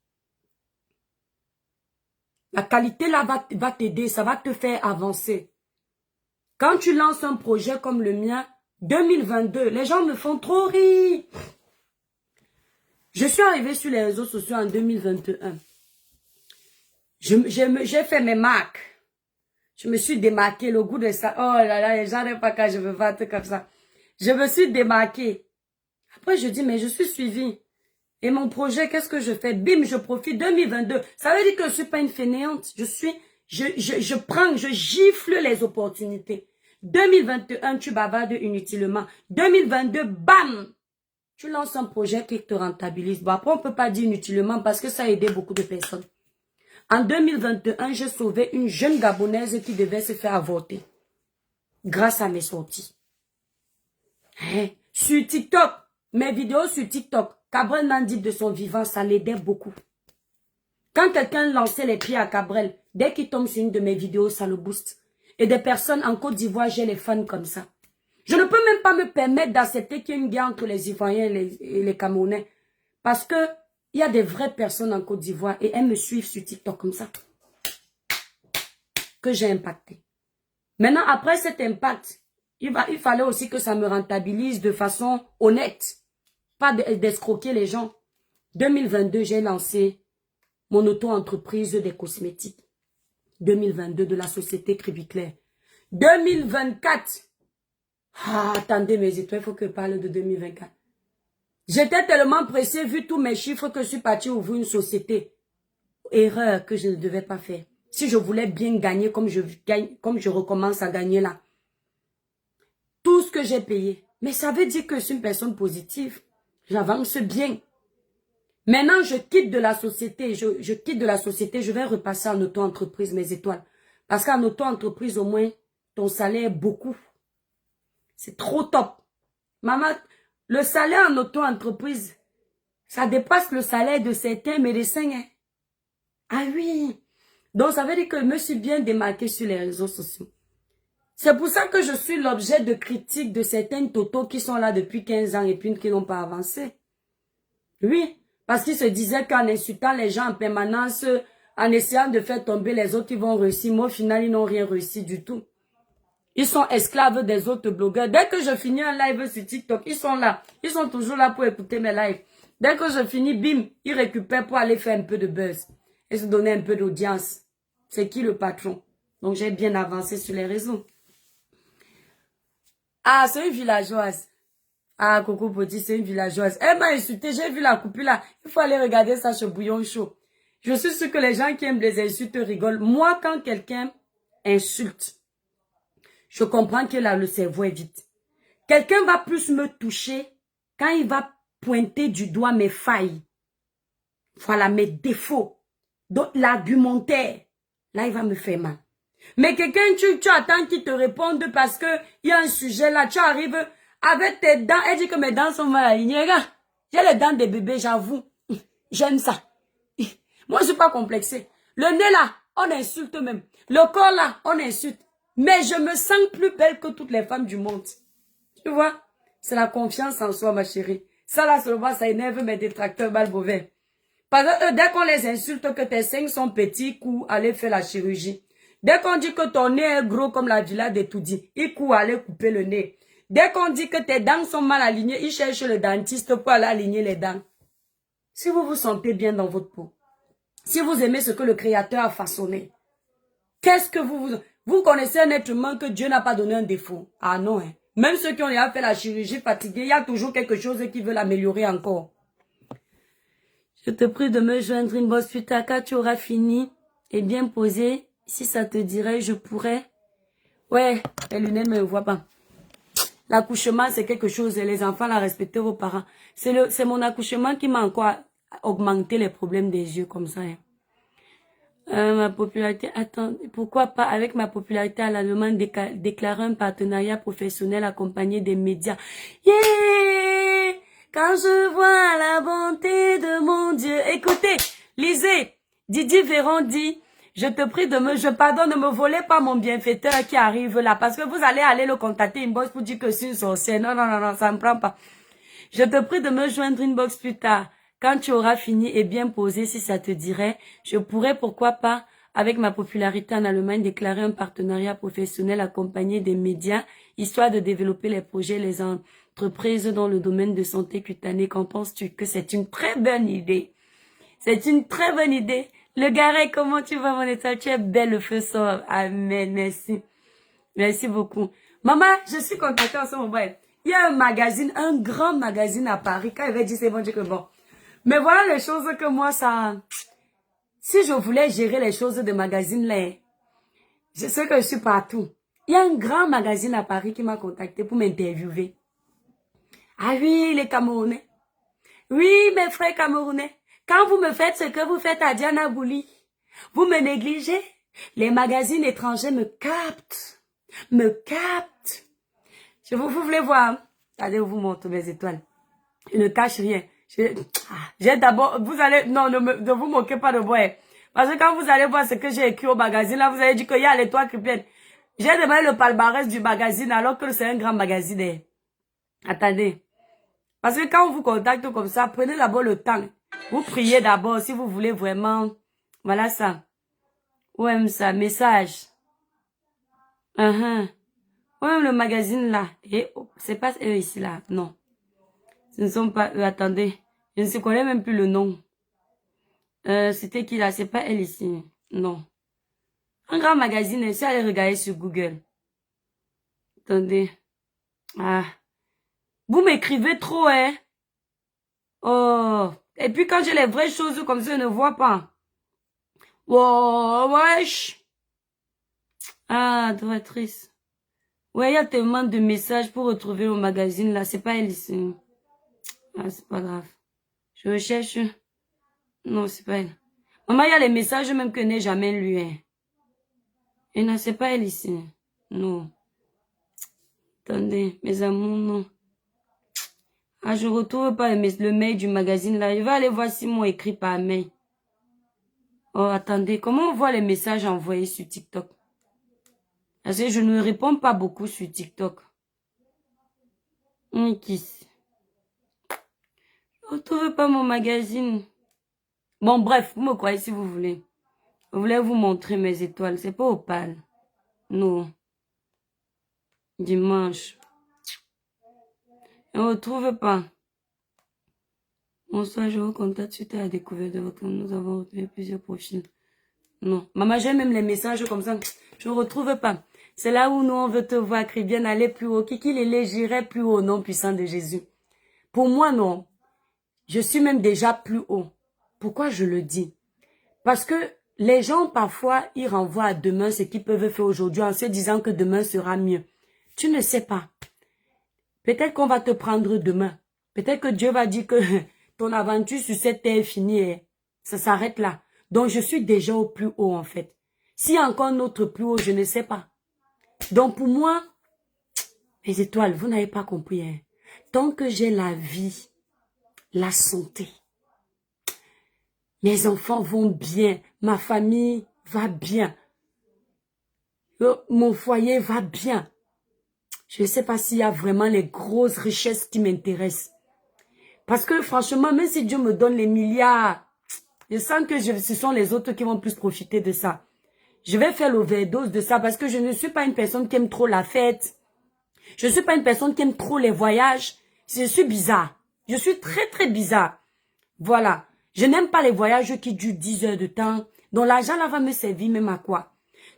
S1: La qualité là va t'aider, ça va te faire avancer. Quand tu lances un projet comme le mien, 2022, les gens me font trop rire. Je suis arrivée sur les réseaux sociaux en 2021. J'ai fait mes marques. Je me suis démarquée, le goût de ça. Oh là là, les gens n'aiment pas quand je me batte comme ça. Je me suis démarquée. Après, je dis, mais je suis suivie. Et mon projet, qu'est-ce que je fais? Bim, je profite. 2022. Ça veut dire que je suis pas une fainéante. Je gifle les opportunités. 2021, tu bavardes inutilement. 2022, bam! Tu lances un projet qui te rentabilise. Bon, après, on peut pas dire inutilement parce que ça a aidé beaucoup de personnes. En 2021, j'ai sauvé une jeune Gabonaise qui devait se faire avorter. Grâce à mes sorties. Hein? Sur TikTok, mes vidéos sur TikTok, Cabrel m'a dit de son vivant, ça l'aidait beaucoup. Quand quelqu'un lançait les pieds à Cabrel, dès qu'il tombe sur une de mes vidéos, ça le booste. Et des personnes en Côte d'Ivoire, j'ai les fans comme ça. Je ne peux même pas me permettre d'accepter qu'il y ait une guerre entre les Ivoiriens et les Camerounais. Parce que il y a des vraies personnes en Côte d'Ivoire et elles me suivent sur TikTok comme ça. Que j'ai impacté. Maintenant, après cet impact, il fallait aussi que ça me rentabilise de façon honnête. Pas d'escroquer les gens. 2022, j'ai lancé mon auto-entreprise des cosmétiques. 2022, de la société Cribiclair. 2024. Ah, attendez mes étoiles, il faut que je parle de 2024. J'étais tellement pressée, vu tous mes chiffres, que je suis partie ouvrir une société. Erreur que je ne devais pas faire. Si je voulais bien gagner comme je recommence à gagner là. Tout ce que j'ai payé. Mais ça veut dire que je suis une personne positive. J'avance bien. Maintenant, je quitte de la société. Je quitte de la société. Je vais repasser en auto-entreprise, mes étoiles. Parce qu'en auto-entreprise, au moins, ton salaire est beaucoup. C'est trop top. Maman, le salaire en auto-entreprise, ça dépasse le salaire de certains médecins. Hein? Ah oui. Donc, ça veut dire que je me suis bien démarquée sur les réseaux sociaux. C'est pour ça que je suis l'objet de critiques de certaines totos qui sont là depuis 15 ans et puis qui n'ont pas avancé. Oui. Parce qu'ils se disaient qu'en insultant les gens en permanence, en essayant de faire tomber les autres, ils vont réussir. Mais au final, ils n'ont rien réussi du tout. Ils sont esclaves des autres blogueurs. Dès que je finis un live sur TikTok, ils sont là. Ils sont toujours là pour écouter mes lives. Dès que je finis, bim, ils récupèrent pour aller faire un peu de buzz. Et se donner un peu d'audience. C'est qui le patron? Donc j'ai bien avancé sur les réseaux. Ah, c'est une villageoise. Ah, Coco Petit, c'est une villageoise. Elle m'a insulté, j'ai vu la coupure là. Il faut aller regarder ça sur Bouillon Chaud. Je suis sûre que les gens qui aiment les insultes rigolent. Moi, quand quelqu'un insulte, je comprends que là, le cerveau est vide. Quelqu'un va plus me toucher quand il va pointer du doigt mes failles. Voilà, mes défauts. Donc, l'argumentaire, là, il va me faire mal. Mais quelqu'un, tu attends qu'il te réponde parce que il y a un sujet là, tu arrives avec tes dents, elle dit que mes dents sont mal alignées. Regarde, j'ai les dents des bébés, j'avoue. J'aime ça. Moi, je suis pas complexée. Le nez là, on insulte même. Le corps là, on insulte. Mais je me sens plus belle que toutes les femmes du monde. Tu vois? C'est la confiance en soi, ma chérie. Ça là, seulement, ça énerve mes détracteurs balbovins. Parce que dès qu'on les insulte que tes seins sont petits, cours, aller faire la chirurgie. Dès qu'on dit que ton nez est gros comme la villa de Toudi, il court aller couper le nez. Dès qu'on dit que tes dents sont mal alignées, il cherche le dentiste pour aller aligner les dents. Si vous vous sentez bien dans votre peau, si vous aimez ce que le Créateur a façonné, qu'est-ce que vous connaissez un être humain que Dieu n'a pas donné un défaut? Ah non, hein. Même ceux qui ont déjà fait la chirurgie fatiguée, il y a toujours quelque chose qui veut l'améliorer encore. Je te prie de me joindre une bosse plus tard quand tu auras fini et bien posé. Si ça te dirait, je pourrais. Ouais, les lunettes ne me voient pas. L'accouchement, c'est quelque chose. Les enfants, la respectez vos parents. C'est mon accouchement qui m'a encore augmenté les problèmes des yeux comme ça. Hein. Ma popularité, attends, pourquoi pas avec ma popularité à la demande déclarer un partenariat professionnel accompagné des médias. Yeah! Quand je vois la bonté de mon Dieu. Écoutez, lisez. Didier Véron dit, je te prie de ne me volez pas mon bienfaiteur qui arrive là. Parce que vous allez le contacter inbox pour dire que je suis une sorcière. Non, ça me prend pas. Je te prie de me joindre inbox plus tard. Quand tu auras fini et bien posé, si ça te dirait, je pourrais, pourquoi pas, avec ma popularité en Allemagne, déclarer un partenariat professionnel accompagné des médias, histoire de développer les projets, les entreprises dans le domaine de santé cutanée. Qu'en penses-tu? Que c'est une très bonne idée. C'est une très bonne idée. Le Garé, comment tu vas, mon état? Tu es belle, le feu sort. Amen, merci. Merci beaucoup. Maman, je suis contactée en ce moment. Il y a un magazine, un grand magazine à Paris. Quand il va dire, c'est bon, je dis que bon. Mais voilà les choses que moi, ça... Si je voulais gérer les choses de magazine là, je sais que je suis partout. Il y a un grand magazine à Paris qui m'a contacté pour m'interviewer. Ah oui, les Camerounais. Oui, mes frères Camerounais. Quand vous me faites ce que vous faites à Diana Bouli, vous me négligez. Les magazines étrangers me captent. Me captent. Vous voulez voir? Allez, vous montre mes étoiles. Je ne cache rien. J'ai d'abord, vous allez, non, ne vous moquez pas de moi. Parce que quand vous allez voir ce que j'ai écrit au magazine, là, vous allez dire qu'il y a l'étoile qui pleine. J'ai demandé le palmarès du magazine alors que c'est un grand magazine. Attendez. Parce que quand on vous contacte comme ça, prenez d'abord le temps. Vous priez d'abord si vous voulez vraiment. Voilà ça. Ouais, ça, message. Ouais, le magazine là. Et c'est pas eux ici là. Non. Ce ne sont pas eux. Attendez. Je ne connais même plus le nom. C'était qui là? C'est pas elle ici. Non. Un grand magazine. Je suis allée regarder sur Google. Attendez. Ah. Vous m'écrivez trop, hein? Oh. Et puis quand j'ai les vraies choses comme ça, je ne vois pas. Oh, wesh. Ah, droitrice. Ouais, il y a tellement de messages pour retrouver le magazine là. C'est pas elle ici. Ah, c'est pas grave. Je recherche. Non, c'est pas elle. Maman, il y a les messages même que je n'ai jamais lus. Hein. Et non, c'est pas elle ici. Non. Attendez, mes amours, non. Ah, je retrouve pas le mail du magazine là. Je vais aller voir si m'ont écrit par mail. Oh, attendez, comment on voit les messages envoyés sur TikTok? Parce que je ne réponds pas beaucoup sur TikTok. Qui c'est? Je retrouve pas mon magazine. Bon, bref, vous me croyez si vous voulez. Je voulais vous montrer mes étoiles. C'est pas opale. Non. Dimanche. Je ne retrouve pas. Bonsoir, je vous contacte suite à la découverte de votre... Nous avons retrouvé plusieurs profils. Non. Maman, j'ai même les messages comme ça. Je ne retrouve pas. C'est là où nous, on veut te voir, Cribienne, aller plus haut. Qui les j'irai plus haut au nom puissant de Jésus. Pour moi, non. Je suis même déjà plus haut. Pourquoi je le dis? Parce que les gens, parfois, ils renvoient à demain ce qu'ils peuvent faire aujourd'hui en se disant que demain sera mieux. Tu ne sais pas. Peut-être qu'on va te prendre demain. Peut-être que Dieu va dire que ton aventure sur cette terre est finie. Et ça s'arrête là. Donc, je suis déjà au plus haut, en fait. S'il y a encore un autre plus haut, je ne sais pas. Donc, pour moi, les étoiles, vous n'avez pas compris. Hein. Tant que j'ai la vie, la santé, mes enfants vont bien, ma famille va bien, mon foyer va bien. Je ne sais pas s'il y a vraiment les grosses richesses qui m'intéressent. Parce que franchement, même si Dieu me donne les milliards, je sens que ce sont les autres qui vont plus profiter de ça. Je vais faire l'overdose de ça parce que je ne suis pas une personne qui aime trop la fête. Je ne suis pas une personne qui aime trop les voyages. Je suis bizarre. Je suis très, très bizarre. Voilà. Je n'aime pas les voyages qui durent 10 heures de temps. Donc l'argent là va me servir même à quoi?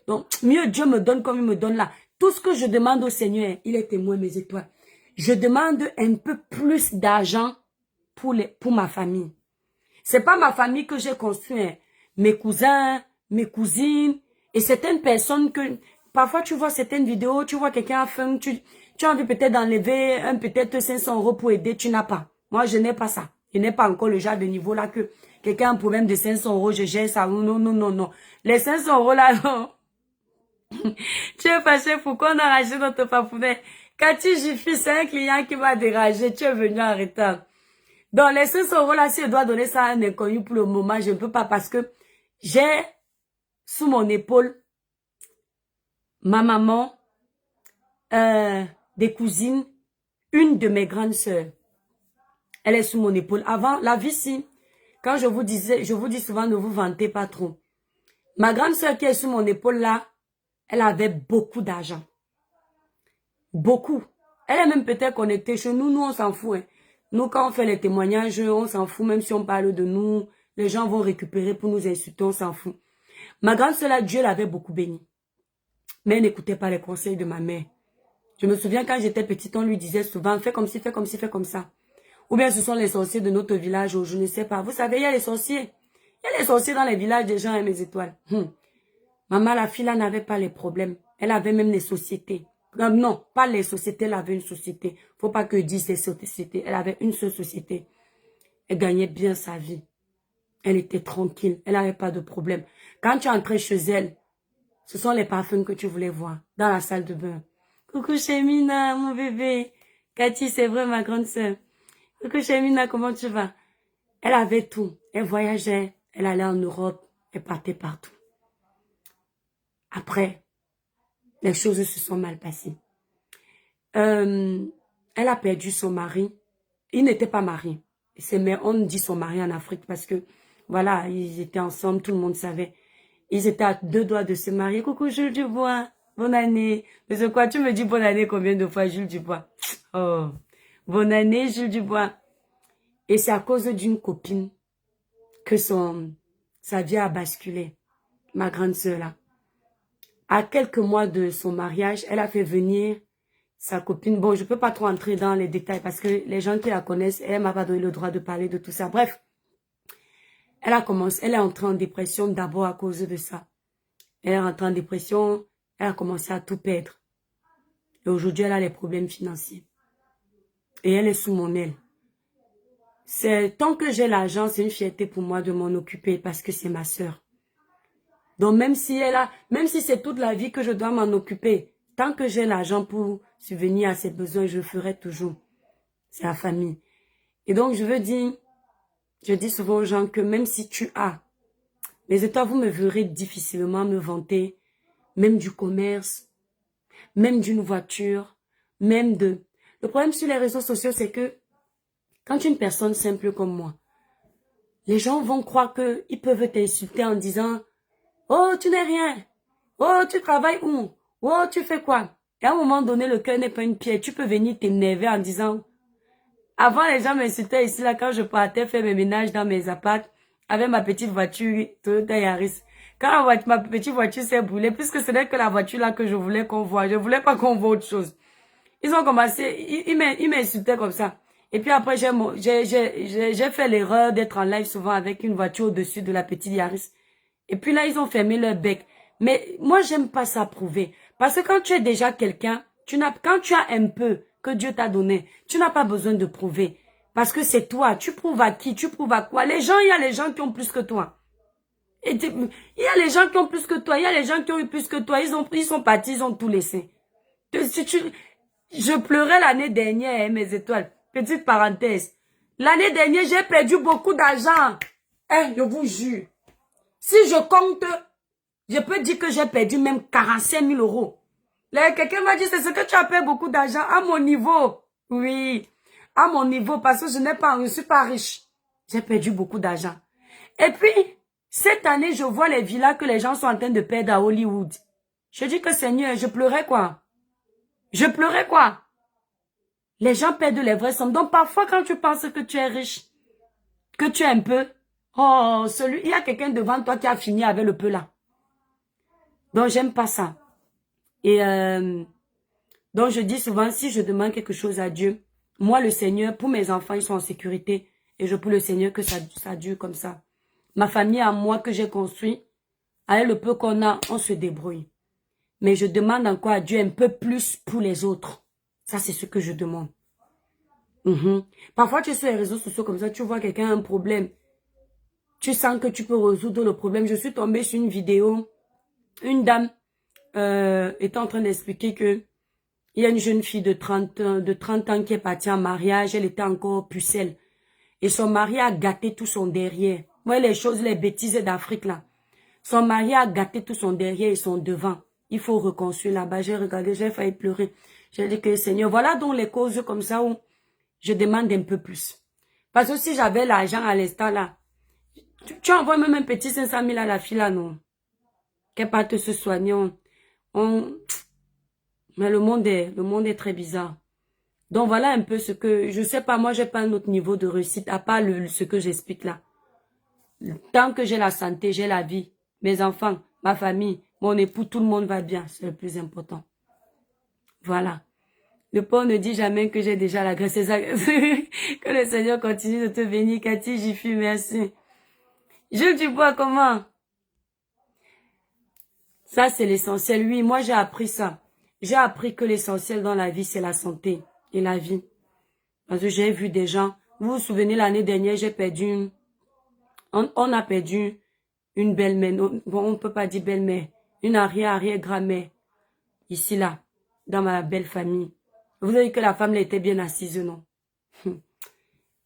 S1: Donc mieux Dieu me donne comme il me donne là. Tout ce que je demande au Seigneur, il est témoin mes étoiles. Je demande un peu plus d'argent pour ma famille. C'est pas ma famille que j'ai construit. Hein. Mes cousins, mes cousines et certaines personnes que... Parfois, tu vois certaines vidéos, tu vois quelqu'un a faim, tu as envie peut-être d'enlever peut-être 500 € pour aider, tu n'as pas. Moi, je n'ai pas ça. Je n'ai pas encore le genre de niveau là que quelqu'un a un problème de 500 €, je gère ça. Non, non, non, non. Les 500 € là, non. Tu es fâché pour qu'on a arraché notre papounet. Cathy Jiffy, c'est un client qui m'a dérangé. Tu es venu en retard. Donc, les 500 € là, si je dois donner ça à un inconnu pour le moment, je ne peux pas parce que j'ai sous mon épaule ma maman, des cousines, une de mes grandes sœurs. Elle est sous mon épaule. Avant, la vie, si, quand je vous dis souvent, ne vous vantez pas trop. Ma grande sœur qui est sous mon épaule là, elle avait beaucoup d'argent. Beaucoup. Elle est même peut-être connectée chez nous. Nous, on s'en fout. Hein. Nous, quand on fait les témoignages, on s'en fout. Même si on parle de nous, les gens vont récupérer pour nous insulter, on s'en fout. Ma grande sœur là, Dieu l'avait beaucoup bénie. Mais elle n'écoutait pas les conseils de ma mère. Je me souviens quand j'étais petite, on lui disait souvent, fais comme ci, fais comme ci, fais comme ça. Ou bien ce sont les sorciers de notre village, ou je ne sais pas. Vous savez, il y a les sorciers. Il y a les sorciers dans les villages des gens et mes étoiles. Maman, la fille là n'avait pas les problèmes. Elle avait même les sociétés. Non, pas les sociétés, elle avait une société. Faut pas que je dise les sociétés. Elle avait une seule société. Elle gagnait bien sa vie. Elle était tranquille. Elle n'avait pas de problème. Quand tu entrais chez elle, ce sont les parfums que tu voulais voir dans la salle de bain. Coucou Chemina, mon bébé. Cathy, c'est vrai, ma grande sœur. Coucou Chemina, comment tu vas? Elle avait tout. Elle voyageait. Elle allait en Europe. Elle partait partout. Après, les choses se sont mal passées. Elle a perdu son mari. Il n'était pas marié. Mais on dit son mari en Afrique parce que, voilà, ils étaient ensemble, tout le monde savait. Ils étaient à 2 doigts de se marier. Coucou Jules Dubois, bonne année. Mais c'est quoi, tu me dis bonne année combien de fois Jules Dubois? Oh, bonne année Jules Dubois. Et c'est à cause d'une copine que sa vie a basculé. Ma grande sœur là. À quelques mois de son mariage, elle a fait venir sa copine. Bon, je peux pas trop entrer dans les détails parce que les gens qui la connaissent, elle m'a pas donné le droit de parler de tout ça. Bref, elle est entrée en dépression d'abord à cause de ça. Elle est rentrée en dépression, elle a commencé à tout perdre. Et aujourd'hui, elle a les problèmes financiers. Et elle est sous mon aile. Tant que j'ai l'argent, c'est une fierté pour moi de m'en occuper parce que c'est ma sœur. Donc même si c'est toute la vie que je dois m'en occuper, tant que j'ai l'argent pour subvenir à ses besoins, je le ferai toujours. C'est la famille. Et donc je dis souvent aux gens que même si tu as, les étoiles, vous me verrez difficilement me vanter, même du commerce, même d'une voiture, même de... Le problème sur les réseaux sociaux, c'est que quand une personne simple comme moi, les gens vont croire qu'ils peuvent t'insulter en disant « Oh, tu n'es rien. Oh, tu travailles où? Oh, tu fais quoi? » Et à un moment donné, le cœur n'est pas une pierre. Tu peux venir t'énerver en disant... Avant, les gens m'insultaient ici, là, quand je partais faire mes ménages dans mes apparts, avec ma petite voiture Toyota Yaris. Quand ma petite voiture s'est brûlée, puisque ce n'est que la voiture là que je voulais qu'on voit. Je voulais pas qu'on voit autre chose. Ils ont commencé, ils m'insultaient comme ça. Et puis après, j'ai fait l'erreur d'être en live souvent avec une voiture au-dessus de la petite Yaris. Et puis là, ils ont fermé leur bec. Mais moi, j'aime pas ça prouver. Parce que quand tu es déjà quelqu'un, quand tu as un peu que Dieu t'a donné, tu n'as pas besoin de prouver. Parce que c'est toi. Tu prouves à qui? Tu prouves à quoi? Les gens, il y a les gens qui ont plus que toi. Il y a les gens qui ont plus que toi. Il y a les gens qui ont eu plus que toi. Ils sont partis, ils ont tout laissé. Je pleurais l'année dernière, hein, mes étoiles. Petite parenthèse. L'année dernière, j'ai perdu beaucoup d'argent. Hein, je vous jure. Si je compte, je peux dire que j'ai perdu même 45 000 euros. Là, quelqu'un m'a dit, c'est ce que tu as perdu beaucoup d'argent à mon niveau. Oui, à mon niveau, parce que je suis pas riche. J'ai perdu beaucoup d'argent. Et puis, cette année, je vois les villas que les gens sont en train de perdre à Hollywood. Je dis que Seigneur, je pleurais quoi? Je pleurais quoi? Les gens perdent les vraies sommes. Donc, parfois, quand tu penses que tu es riche, que tu es un peu, oh, il y a quelqu'un devant toi qui a fini avec le peu là. Donc, j'aime pas ça. Et donc, je dis souvent, si je demande quelque chose à Dieu, moi, le Seigneur, pour mes enfants, ils sont en sécurité. Et je prie le Seigneur que ça dure comme ça. Ma famille à moi que j'ai construit, avec le peu qu'on a, on se débrouille. Mais je demande encore à Dieu un peu plus pour les autres. Ça, c'est ce que je demande. Parfois, tu es sur les réseaux sociaux comme ça, tu vois quelqu'un a un problème. Tu sens que tu peux résoudre le problème. Je suis tombée sur une vidéo. Une dame était en train d'expliquer que il y a une jeune fille de 30 ans qui est partie en mariage. Elle était encore pucelle. Et son mari a gâté tout son derrière. Moi, les choses, les bêtises d'Afrique, là. Son mari a gâté tout son derrière et son devant. Il faut reconstruire là-bas. J'ai regardé, j'ai failli pleurer. J'ai dit que Seigneur, voilà donc les causes comme ça où je demande un peu plus. Parce que si j'avais l'argent à l'instant là, tu envoies même un petit 500 000 à la fille là, non? Qu'elle parte se soigner. Mais le monde est très bizarre. Donc voilà un peu ce que, je sais pas, moi j'ai pas un autre niveau de réussite, à part ce que j'explique là. Tant que j'ai la santé, j'ai la vie, mes enfants, ma famille, mon époux, tout le monde va bien, c'est le plus important. Voilà. Le pauvre ne dit jamais que j'ai déjà la grâce. C'est ça. Que le Seigneur continue de te bénir. Cathy, j'y suis, merci. Jules Dubois, comment? Ça, c'est l'essentiel. Oui, moi, j'ai appris ça. J'ai appris que l'essentiel dans la vie, c'est la santé et la vie. Parce que j'ai vu des gens. Vous vous souvenez, l'année dernière, j'ai perdu on a perdu une belle-mère. Bon, on ne peut pas dire belle-mère. Une arrière-grand-mère. Ici, là. Dans ma belle famille. Vous avez vu que la femme, elle était bien assise, non?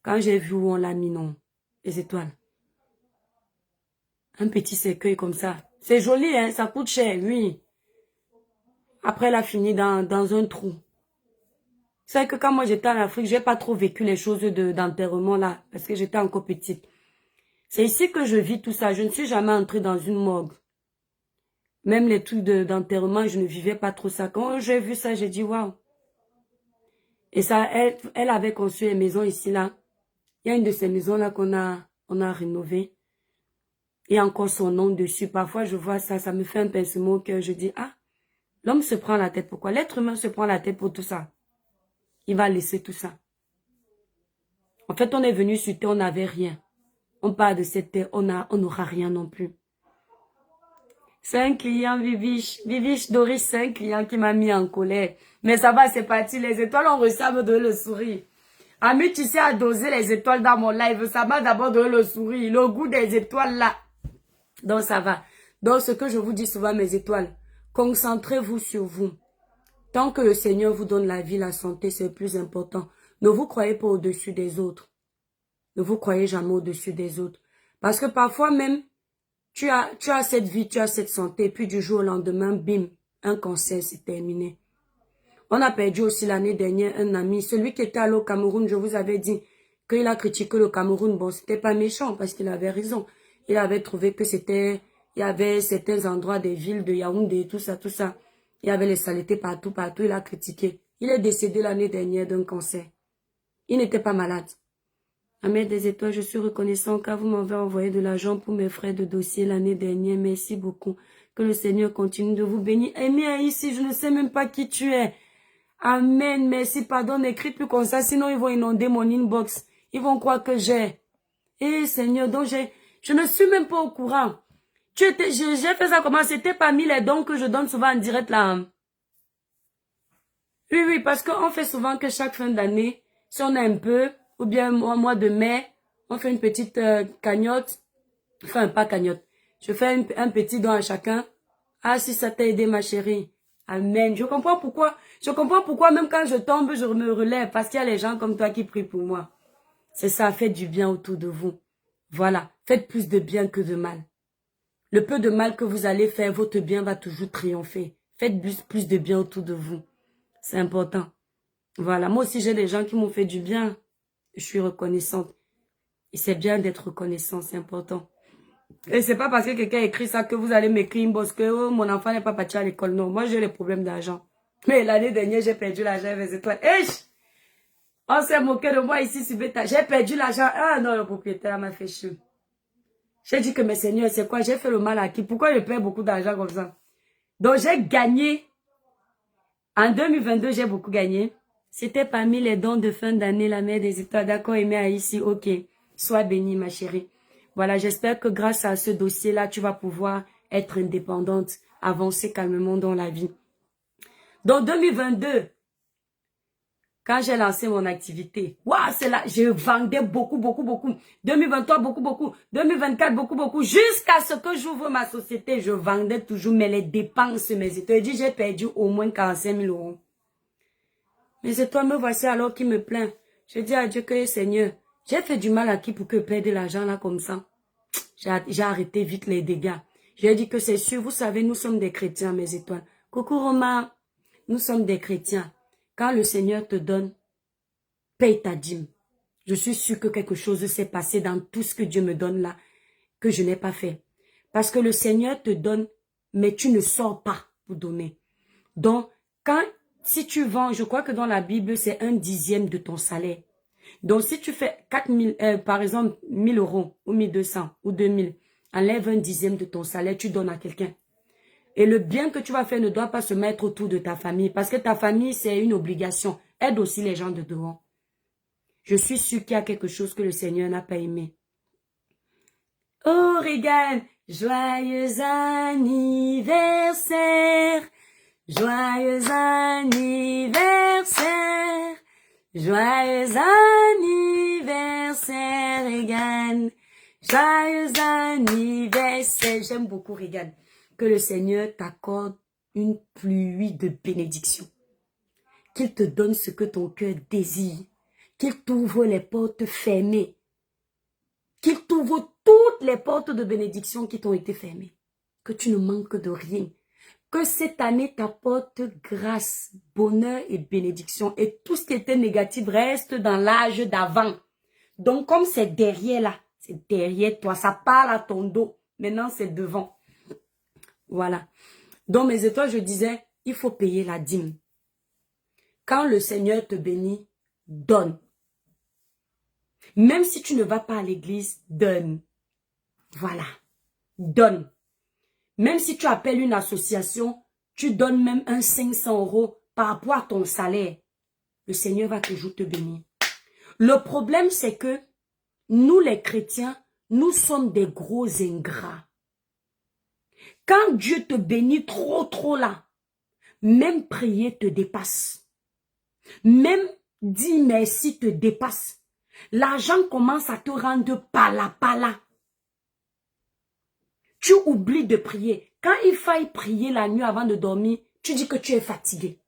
S1: Quand j'ai vu où on l'a mis, non. Les étoiles. Un petit cercueil comme ça. C'est joli, hein, ça coûte cher, oui. Après, elle a fini dans un trou. C'est que quand moi j'étais en Afrique, j'ai pas trop vécu les choses d'enterrement là, parce que j'étais encore petite. C'est ici que je vis tout ça. Je ne suis jamais entrée dans une morgue. Même les trucs d'enterrement, je ne vivais pas trop ça. Quand j'ai vu ça, j'ai dit waouh. Et ça, elle avait construit une maison ici là. Il y a une de ces maisons là qu'on a rénovée. Il y a encore son nom dessus. Parfois, je vois ça, ça me fait un pincement au cœur. Je dis, ah, l'homme se prend la tête. Pourquoi? L'être humain se prend la tête pour tout ça. Il va laisser tout ça. En fait, on est venu sur terre, on n'avait rien. On part de cette terre, on n'aura rien non plus. C'est un client, Viviche. Viviche Doris, c'est un client qui m'a mis en colère. Mais ça va, c'est parti. Les étoiles ont réussi à me donner le sourire. Ami, tu sais, à doser les étoiles dans mon live. Ça m'a d'abord donné le sourire. Le goût des étoiles là. Donc, ça va. Donc, ce que je vous dis souvent, mes étoiles, concentrez-vous sur vous. Tant que le Seigneur vous donne la vie, la santé, c'est le plus important. Ne vous croyez pas au-dessus des autres. Ne vous croyez jamais au-dessus des autres. Parce que parfois même, tu as cette vie, tu as cette santé, puis du jour au lendemain, bim, un cancer, c'est terminé. On a perdu aussi l'année dernière un ami, celui qui était allé au Cameroun, je vous avais dit qu'il a critiqué le Cameroun. Bon, c'était pas méchant parce qu'il avait raison. Il avait trouvé que il y avait certains endroits des villes de Yaoundé, tout ça. Il y avait les saletés partout, il a critiqué. Il est décédé l'année dernière d'un cancer. Il n'était pas malade. Amère des étoiles, je suis reconnaissant car vous m'avez envoyé de l'argent pour mes frais de dossier l'année dernière. Merci beaucoup. Que le Seigneur continue de vous bénir. Aimez ici, je ne sais même pas qui tu es. Amen, merci, pardon, n'écris plus comme ça, sinon ils vont inonder mon inbox. Ils vont croire que j'ai. Eh Seigneur, donc je ne suis même pas au courant. J'ai fait ça comment? C'était parmi les dons que je donne souvent en direct là. Oui, parce qu'on fait souvent que chaque fin d'année, si on a un peu, ou bien au mois de mai, on fait une petite cagnotte. Enfin, pas cagnotte. Je fais un petit don à chacun. Ah, si ça t'a aidé, ma chérie. Amen. Je comprends pourquoi. Je comprends pourquoi même quand je tombe, je me relève. Parce qu'il y a les gens comme toi qui prient pour moi. C'est ça, faites du bien autour de vous. Voilà. Faites plus de bien que de mal. Le peu de mal que vous allez faire, votre bien va toujours triompher. Faites plus de bien autour de vous. C'est important. Voilà. Moi aussi, j'ai des gens qui m'ont fait du bien. Je suis reconnaissante. Et c'est bien d'être reconnaissant, c'est important. Et c'est pas parce que quelqu'un écrit ça que vous allez m'écrire parce que oh, mon enfant n'est pas parti à l'école. Non, moi j'ai les problèmes d'argent. Mais l'année dernière, j'ai perdu l'argent avec les étoiles. On s'est moqué de moi ici sur Beta. J'ai perdu l'argent. Ah non, le propriétaire m'a fait chier. J'ai dit que mes seigneurs, c'est quoi? J'ai fait le mal à qui? Pourquoi je perds beaucoup d'argent comme ça? Donc j'ai gagné. En 2022, j'ai beaucoup gagné. C'était parmi les dons de fin d'année, la mère des étoiles. D'accord, Aimé ici, ok. Sois bénie, ma chérie. Voilà, j'espère que grâce à ce dossier-là, tu vas pouvoir être indépendante, avancer calmement dans la vie. Donc, 2022, quand j'ai lancé mon activité, waouh, c'est là, je vendais beaucoup. 2023, beaucoup. 2024, beaucoup. Jusqu'à ce que j'ouvre ma société, je vendais toujours, mais les dépenses, mes étoiles, j'ai perdu au moins 45 000 euros. Mais c'est toi, me voici alors qui me plaint. Je dis à Dieu que Seigneur, j'ai fait du mal à qui pour que perde l'argent là comme ça. J'ai arrêté vite les dégâts. J'ai dit que c'est sûr, vous savez, nous sommes des chrétiens, mes étoiles. Coucou Romain, nous sommes des chrétiens. Quand le Seigneur te donne, paye ta dîme. Je suis sûre que quelque chose s'est passé dans tout ce que Dieu me donne là, que je n'ai pas fait. Parce que le Seigneur te donne, mais tu ne sors pas pour donner. Donc, si tu vends, je crois que dans la Bible, c'est 1/10 de ton salaire. Donc, si tu fais 4000, par exemple, 1000 euros, ou 1200, ou 2000, enlève 1/10 de ton salaire, tu donnes à quelqu'un. Et le bien que tu vas faire ne doit pas se mettre autour de ta famille, parce que ta famille, c'est une obligation. Aide aussi les gens de devant. Je suis sûre qu'il y a quelque chose que le Seigneur n'a pas aimé. Oh, Regan, joyeux anniversaire, joyeux anniversaire, joyeux anniversaire, Regan. Joyeux anniversaire. J'aime beaucoup, Regan. Que le Seigneur t'accorde une pluie de bénédictions. Qu'il te donne ce que ton cœur désire. Qu'il t'ouvre les portes fermées. Qu'il t'ouvre toutes les portes de bénédiction qui t'ont été fermées. Que tu ne manques de rien. Que cette année t'apporte grâce, bonheur et bénédiction. Et tout ce qui était négatif reste dans l'âge d'avant. Donc comme c'est derrière là, c'est derrière toi, ça parle à ton dos. Maintenant c'est devant. Voilà. Donc mes étoiles, je disais, il faut payer la dîme. Quand le Seigneur te bénit, donne. Même si tu ne vas pas à l'église, donne. Voilà. Donne. Même si tu appelles une association, tu donnes même un 500 euros par rapport à ton salaire. Le Seigneur va toujours te bénir. Le problème, c'est que nous, les chrétiens, nous sommes des gros ingrats. Quand Dieu te bénit trop là, même prier te dépasse. Même dire merci te dépasse. L'argent commence à te rendre pala. Tu oublies de prier. Quand il faille prier la nuit avant de dormir, tu dis que tu es fatigué.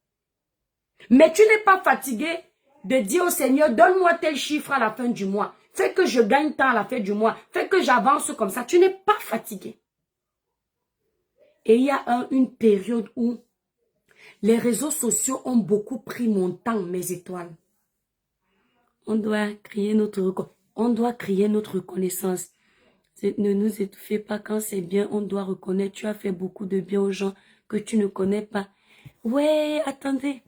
S1: Mais tu n'es pas fatigué de dire au Seigneur, donne-moi tel chiffre à la fin du mois. Fais que je gagne tant à la fin du mois. Fais que j'avance comme ça. Tu n'es pas fatigué. Et il y a une période où les réseaux sociaux ont beaucoup pris mon temps, mes étoiles. On doit crier notre reconnaissance. Ne nous étouffez pas quand c'est bien. On doit reconnaître. Tu as fait beaucoup de bien aux gens que tu ne connais pas. Ouais, attendez.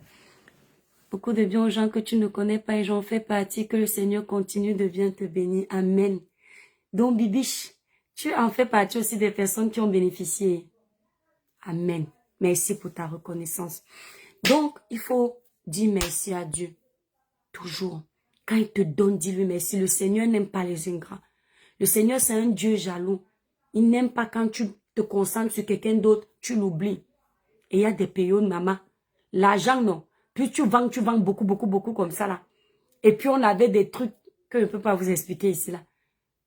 S1: Beaucoup de bien aux gens que tu ne connais pas et j'en fais partie. Que le Seigneur continue de bien te bénir. Amen. Donc, Bibiche, tu en fais partie aussi des personnes qui ont bénéficié. Amen. Merci pour ta reconnaissance. Donc, il faut dire merci à Dieu. Toujours. Quand il te donne, dis-lui merci. Le Seigneur n'aime pas les ingrats. Le Seigneur, c'est un Dieu jaloux. Il n'aime pas quand tu te concentres sur quelqu'un d'autre, tu l'oublies. Et il y a des périodes, maman. L'argent, non. Plus tu vends beaucoup comme ça, là. Et puis, on avait des trucs. que je ne peux pas vous expliquer ici, là.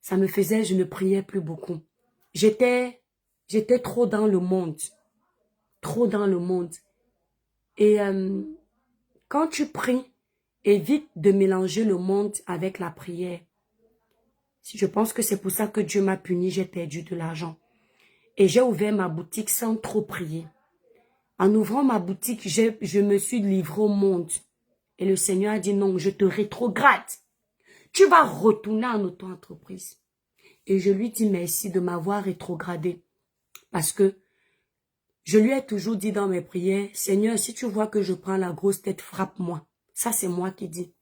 S1: Ça me faisait, je ne priais plus beaucoup. J'étais trop dans le monde. Trop dans le monde. Et quand tu pries, évite de mélanger le monde avec la prière. Je pense que c'est pour ça que Dieu m'a puni, j'ai perdu de l'argent. Et j'ai ouvert ma boutique sans trop prier. En ouvrant ma boutique, je me suis livré au monde. Et le Seigneur a dit non, je te rétrograde. Tu vas retourner en auto-entreprise. Et je lui dis merci de m'avoir rétrogradé. Parce que je lui ai toujours dit dans mes prières, Seigneur, si tu vois que je prends la grosse tête, frappe-moi. Ça, c'est moi qui dis.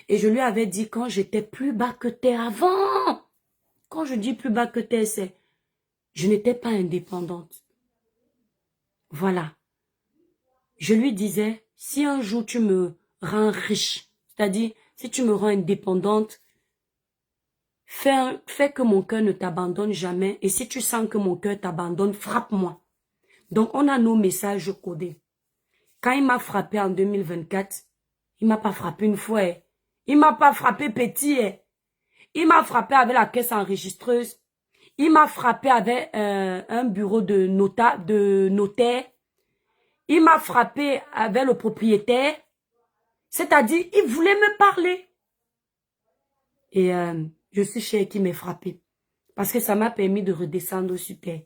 S1: Et je lui avais dit quand j'étais plus bas que terre avant. Quand je dis plus bas que terre, c'est je n'étais pas indépendante. Voilà. Je lui disais, si un jour tu me rends riche, c'est-à-dire si tu me rends indépendante, fais que mon cœur ne t'abandonne jamais. Et si tu sens que mon cœur t'abandonne, frappe-moi. Donc, on a nos messages codés. Quand il m'a frappé en 2024, il m'a pas frappé une fois. Il m'a pas frappé petit. Il m'a frappé avec la caisse enregistreuse. Il m'a frappé avec un bureau de notaire. Il m'a frappé avec le propriétaire. C'est-à-dire, il voulait me parler. Et je suis chère qui m'est frappé. Parce que ça m'a permis de redescendre sur terre.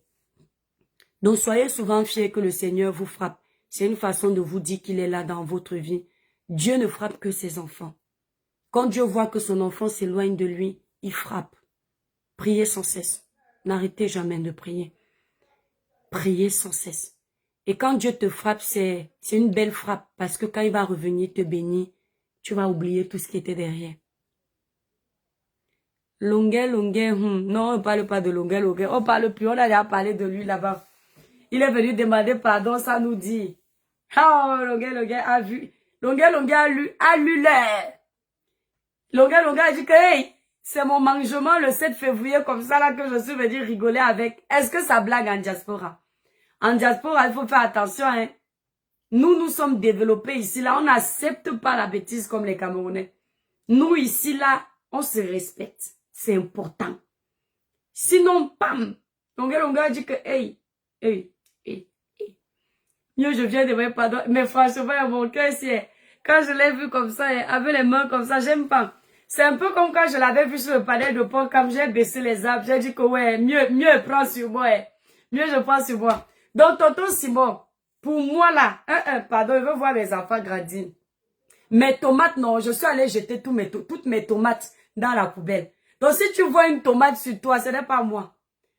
S1: Donc, soyez souvent fiers que le Seigneur vous frappe. C'est une façon de vous dire qu'il est là dans votre vie. Dieu ne frappe que ses enfants. Quand Dieu voit que son enfant s'éloigne de lui, il frappe. Priez sans cesse. N'arrêtez jamais de prier. Priez sans cesse. Et quand Dieu te frappe, c'est une belle frappe. Parce que quand il va revenir te bénir, tu vas oublier tout ce qui était derrière. Longuet, non, on ne parle pas de Longuet. On parle plus, on a déjà parlé de lui là-bas. Il est venu demander pardon, ça nous dit. Oh, Longuet a vu. Longuet a lu l'air. Longuet a dit que, hey, c'est mon mangement le 7 février comme ça là que je suis venu rigoler avec. Est-ce que ça blague en diaspora? En diaspora, il faut faire attention, hein. Nous sommes développés ici, là. On n'accepte pas la bêtise comme les Camerounais. Nous, ici, là, on se respecte. C'est important. Sinon, pam. Longuet a dit que, hey. Mieux, je viens de me pardon. Mais franchement, mon cœur, c'est, quand je l'ai vu comme ça, avec les mains comme ça, j'aime pas. C'est un peu comme quand je l'avais vu sur le panel de pont, comme j'ai baissé les arbres, j'ai dit que ouais, mieux prends sur moi, mieux je prends sur moi. Donc, tonton Simon, pour moi là, pardon, je veux voir mes enfants grandir. Mes tomates, non, je suis allée jeter toutes mes tomates dans la poubelle. Donc, si tu vois une tomate sur toi, ce n'est pas moi.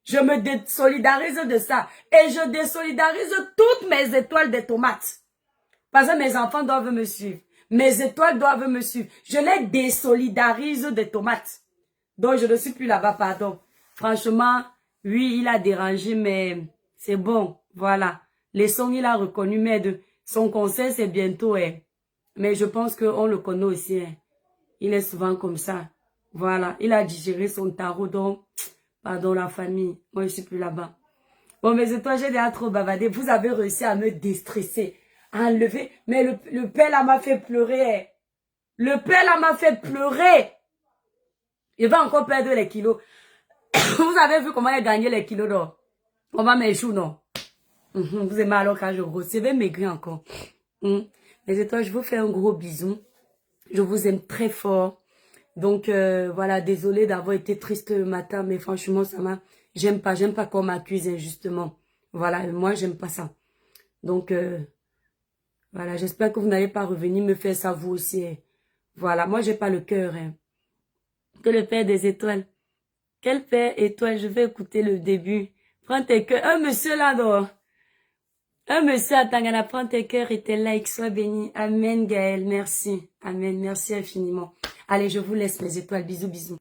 S1: Je me désolidarise de ça. Et je désolidarise toutes mes étoiles des tomates. Parce que mes enfants doivent me suivre. Mes étoiles doivent me suivre. Je les désolidarise des tomates. Donc, je ne suis plus là-bas, pardon. Franchement, oui, il a dérangé, mais c'est bon. Voilà. Les sons, il a reconnu, mais son concert, c'est bientôt. Mais je pense qu'on le connaît aussi. Il est souvent comme ça. Voilà. Il a digéré son tarot, donc... Pardon, la famille. Moi, je suis plus là-bas. Bon, mais toi, j'ai déjà trop bavardé. Vous avez réussi à me déstresser. À enlever. Mais le père, là, m'a fait pleurer. Le père, là, m'a fait pleurer. Il va encore perdre les kilos. Vous avez vu comment il a gagné les kilos, non? On va mes joues, non? Vous aimez alors quand je grossis. Je vais maigrir encore. Mais toi, je vous fais un gros bisou. Je vous aime très fort. Donc, voilà, désolée d'avoir été triste le matin, mais franchement, ça m'a... J'aime pas qu'on m'accuse injustement. Voilà, moi, j'aime pas ça. Donc, voilà, j'espère que vous n'allez pas revenir me faire ça vous aussi. Voilà, moi, j'ai pas le cœur. Que le Père des étoiles. Quel Père étoile? Je vais écouter le début. Prends tes cœurs. Un monsieur là, non? Un monsieur à Tangana, prends tes cœurs et tes likes. Sois béni. Amen, Gaël. Merci. Amen. Merci infiniment. Allez, je vous laisse mes étoiles. Bisous, bisous.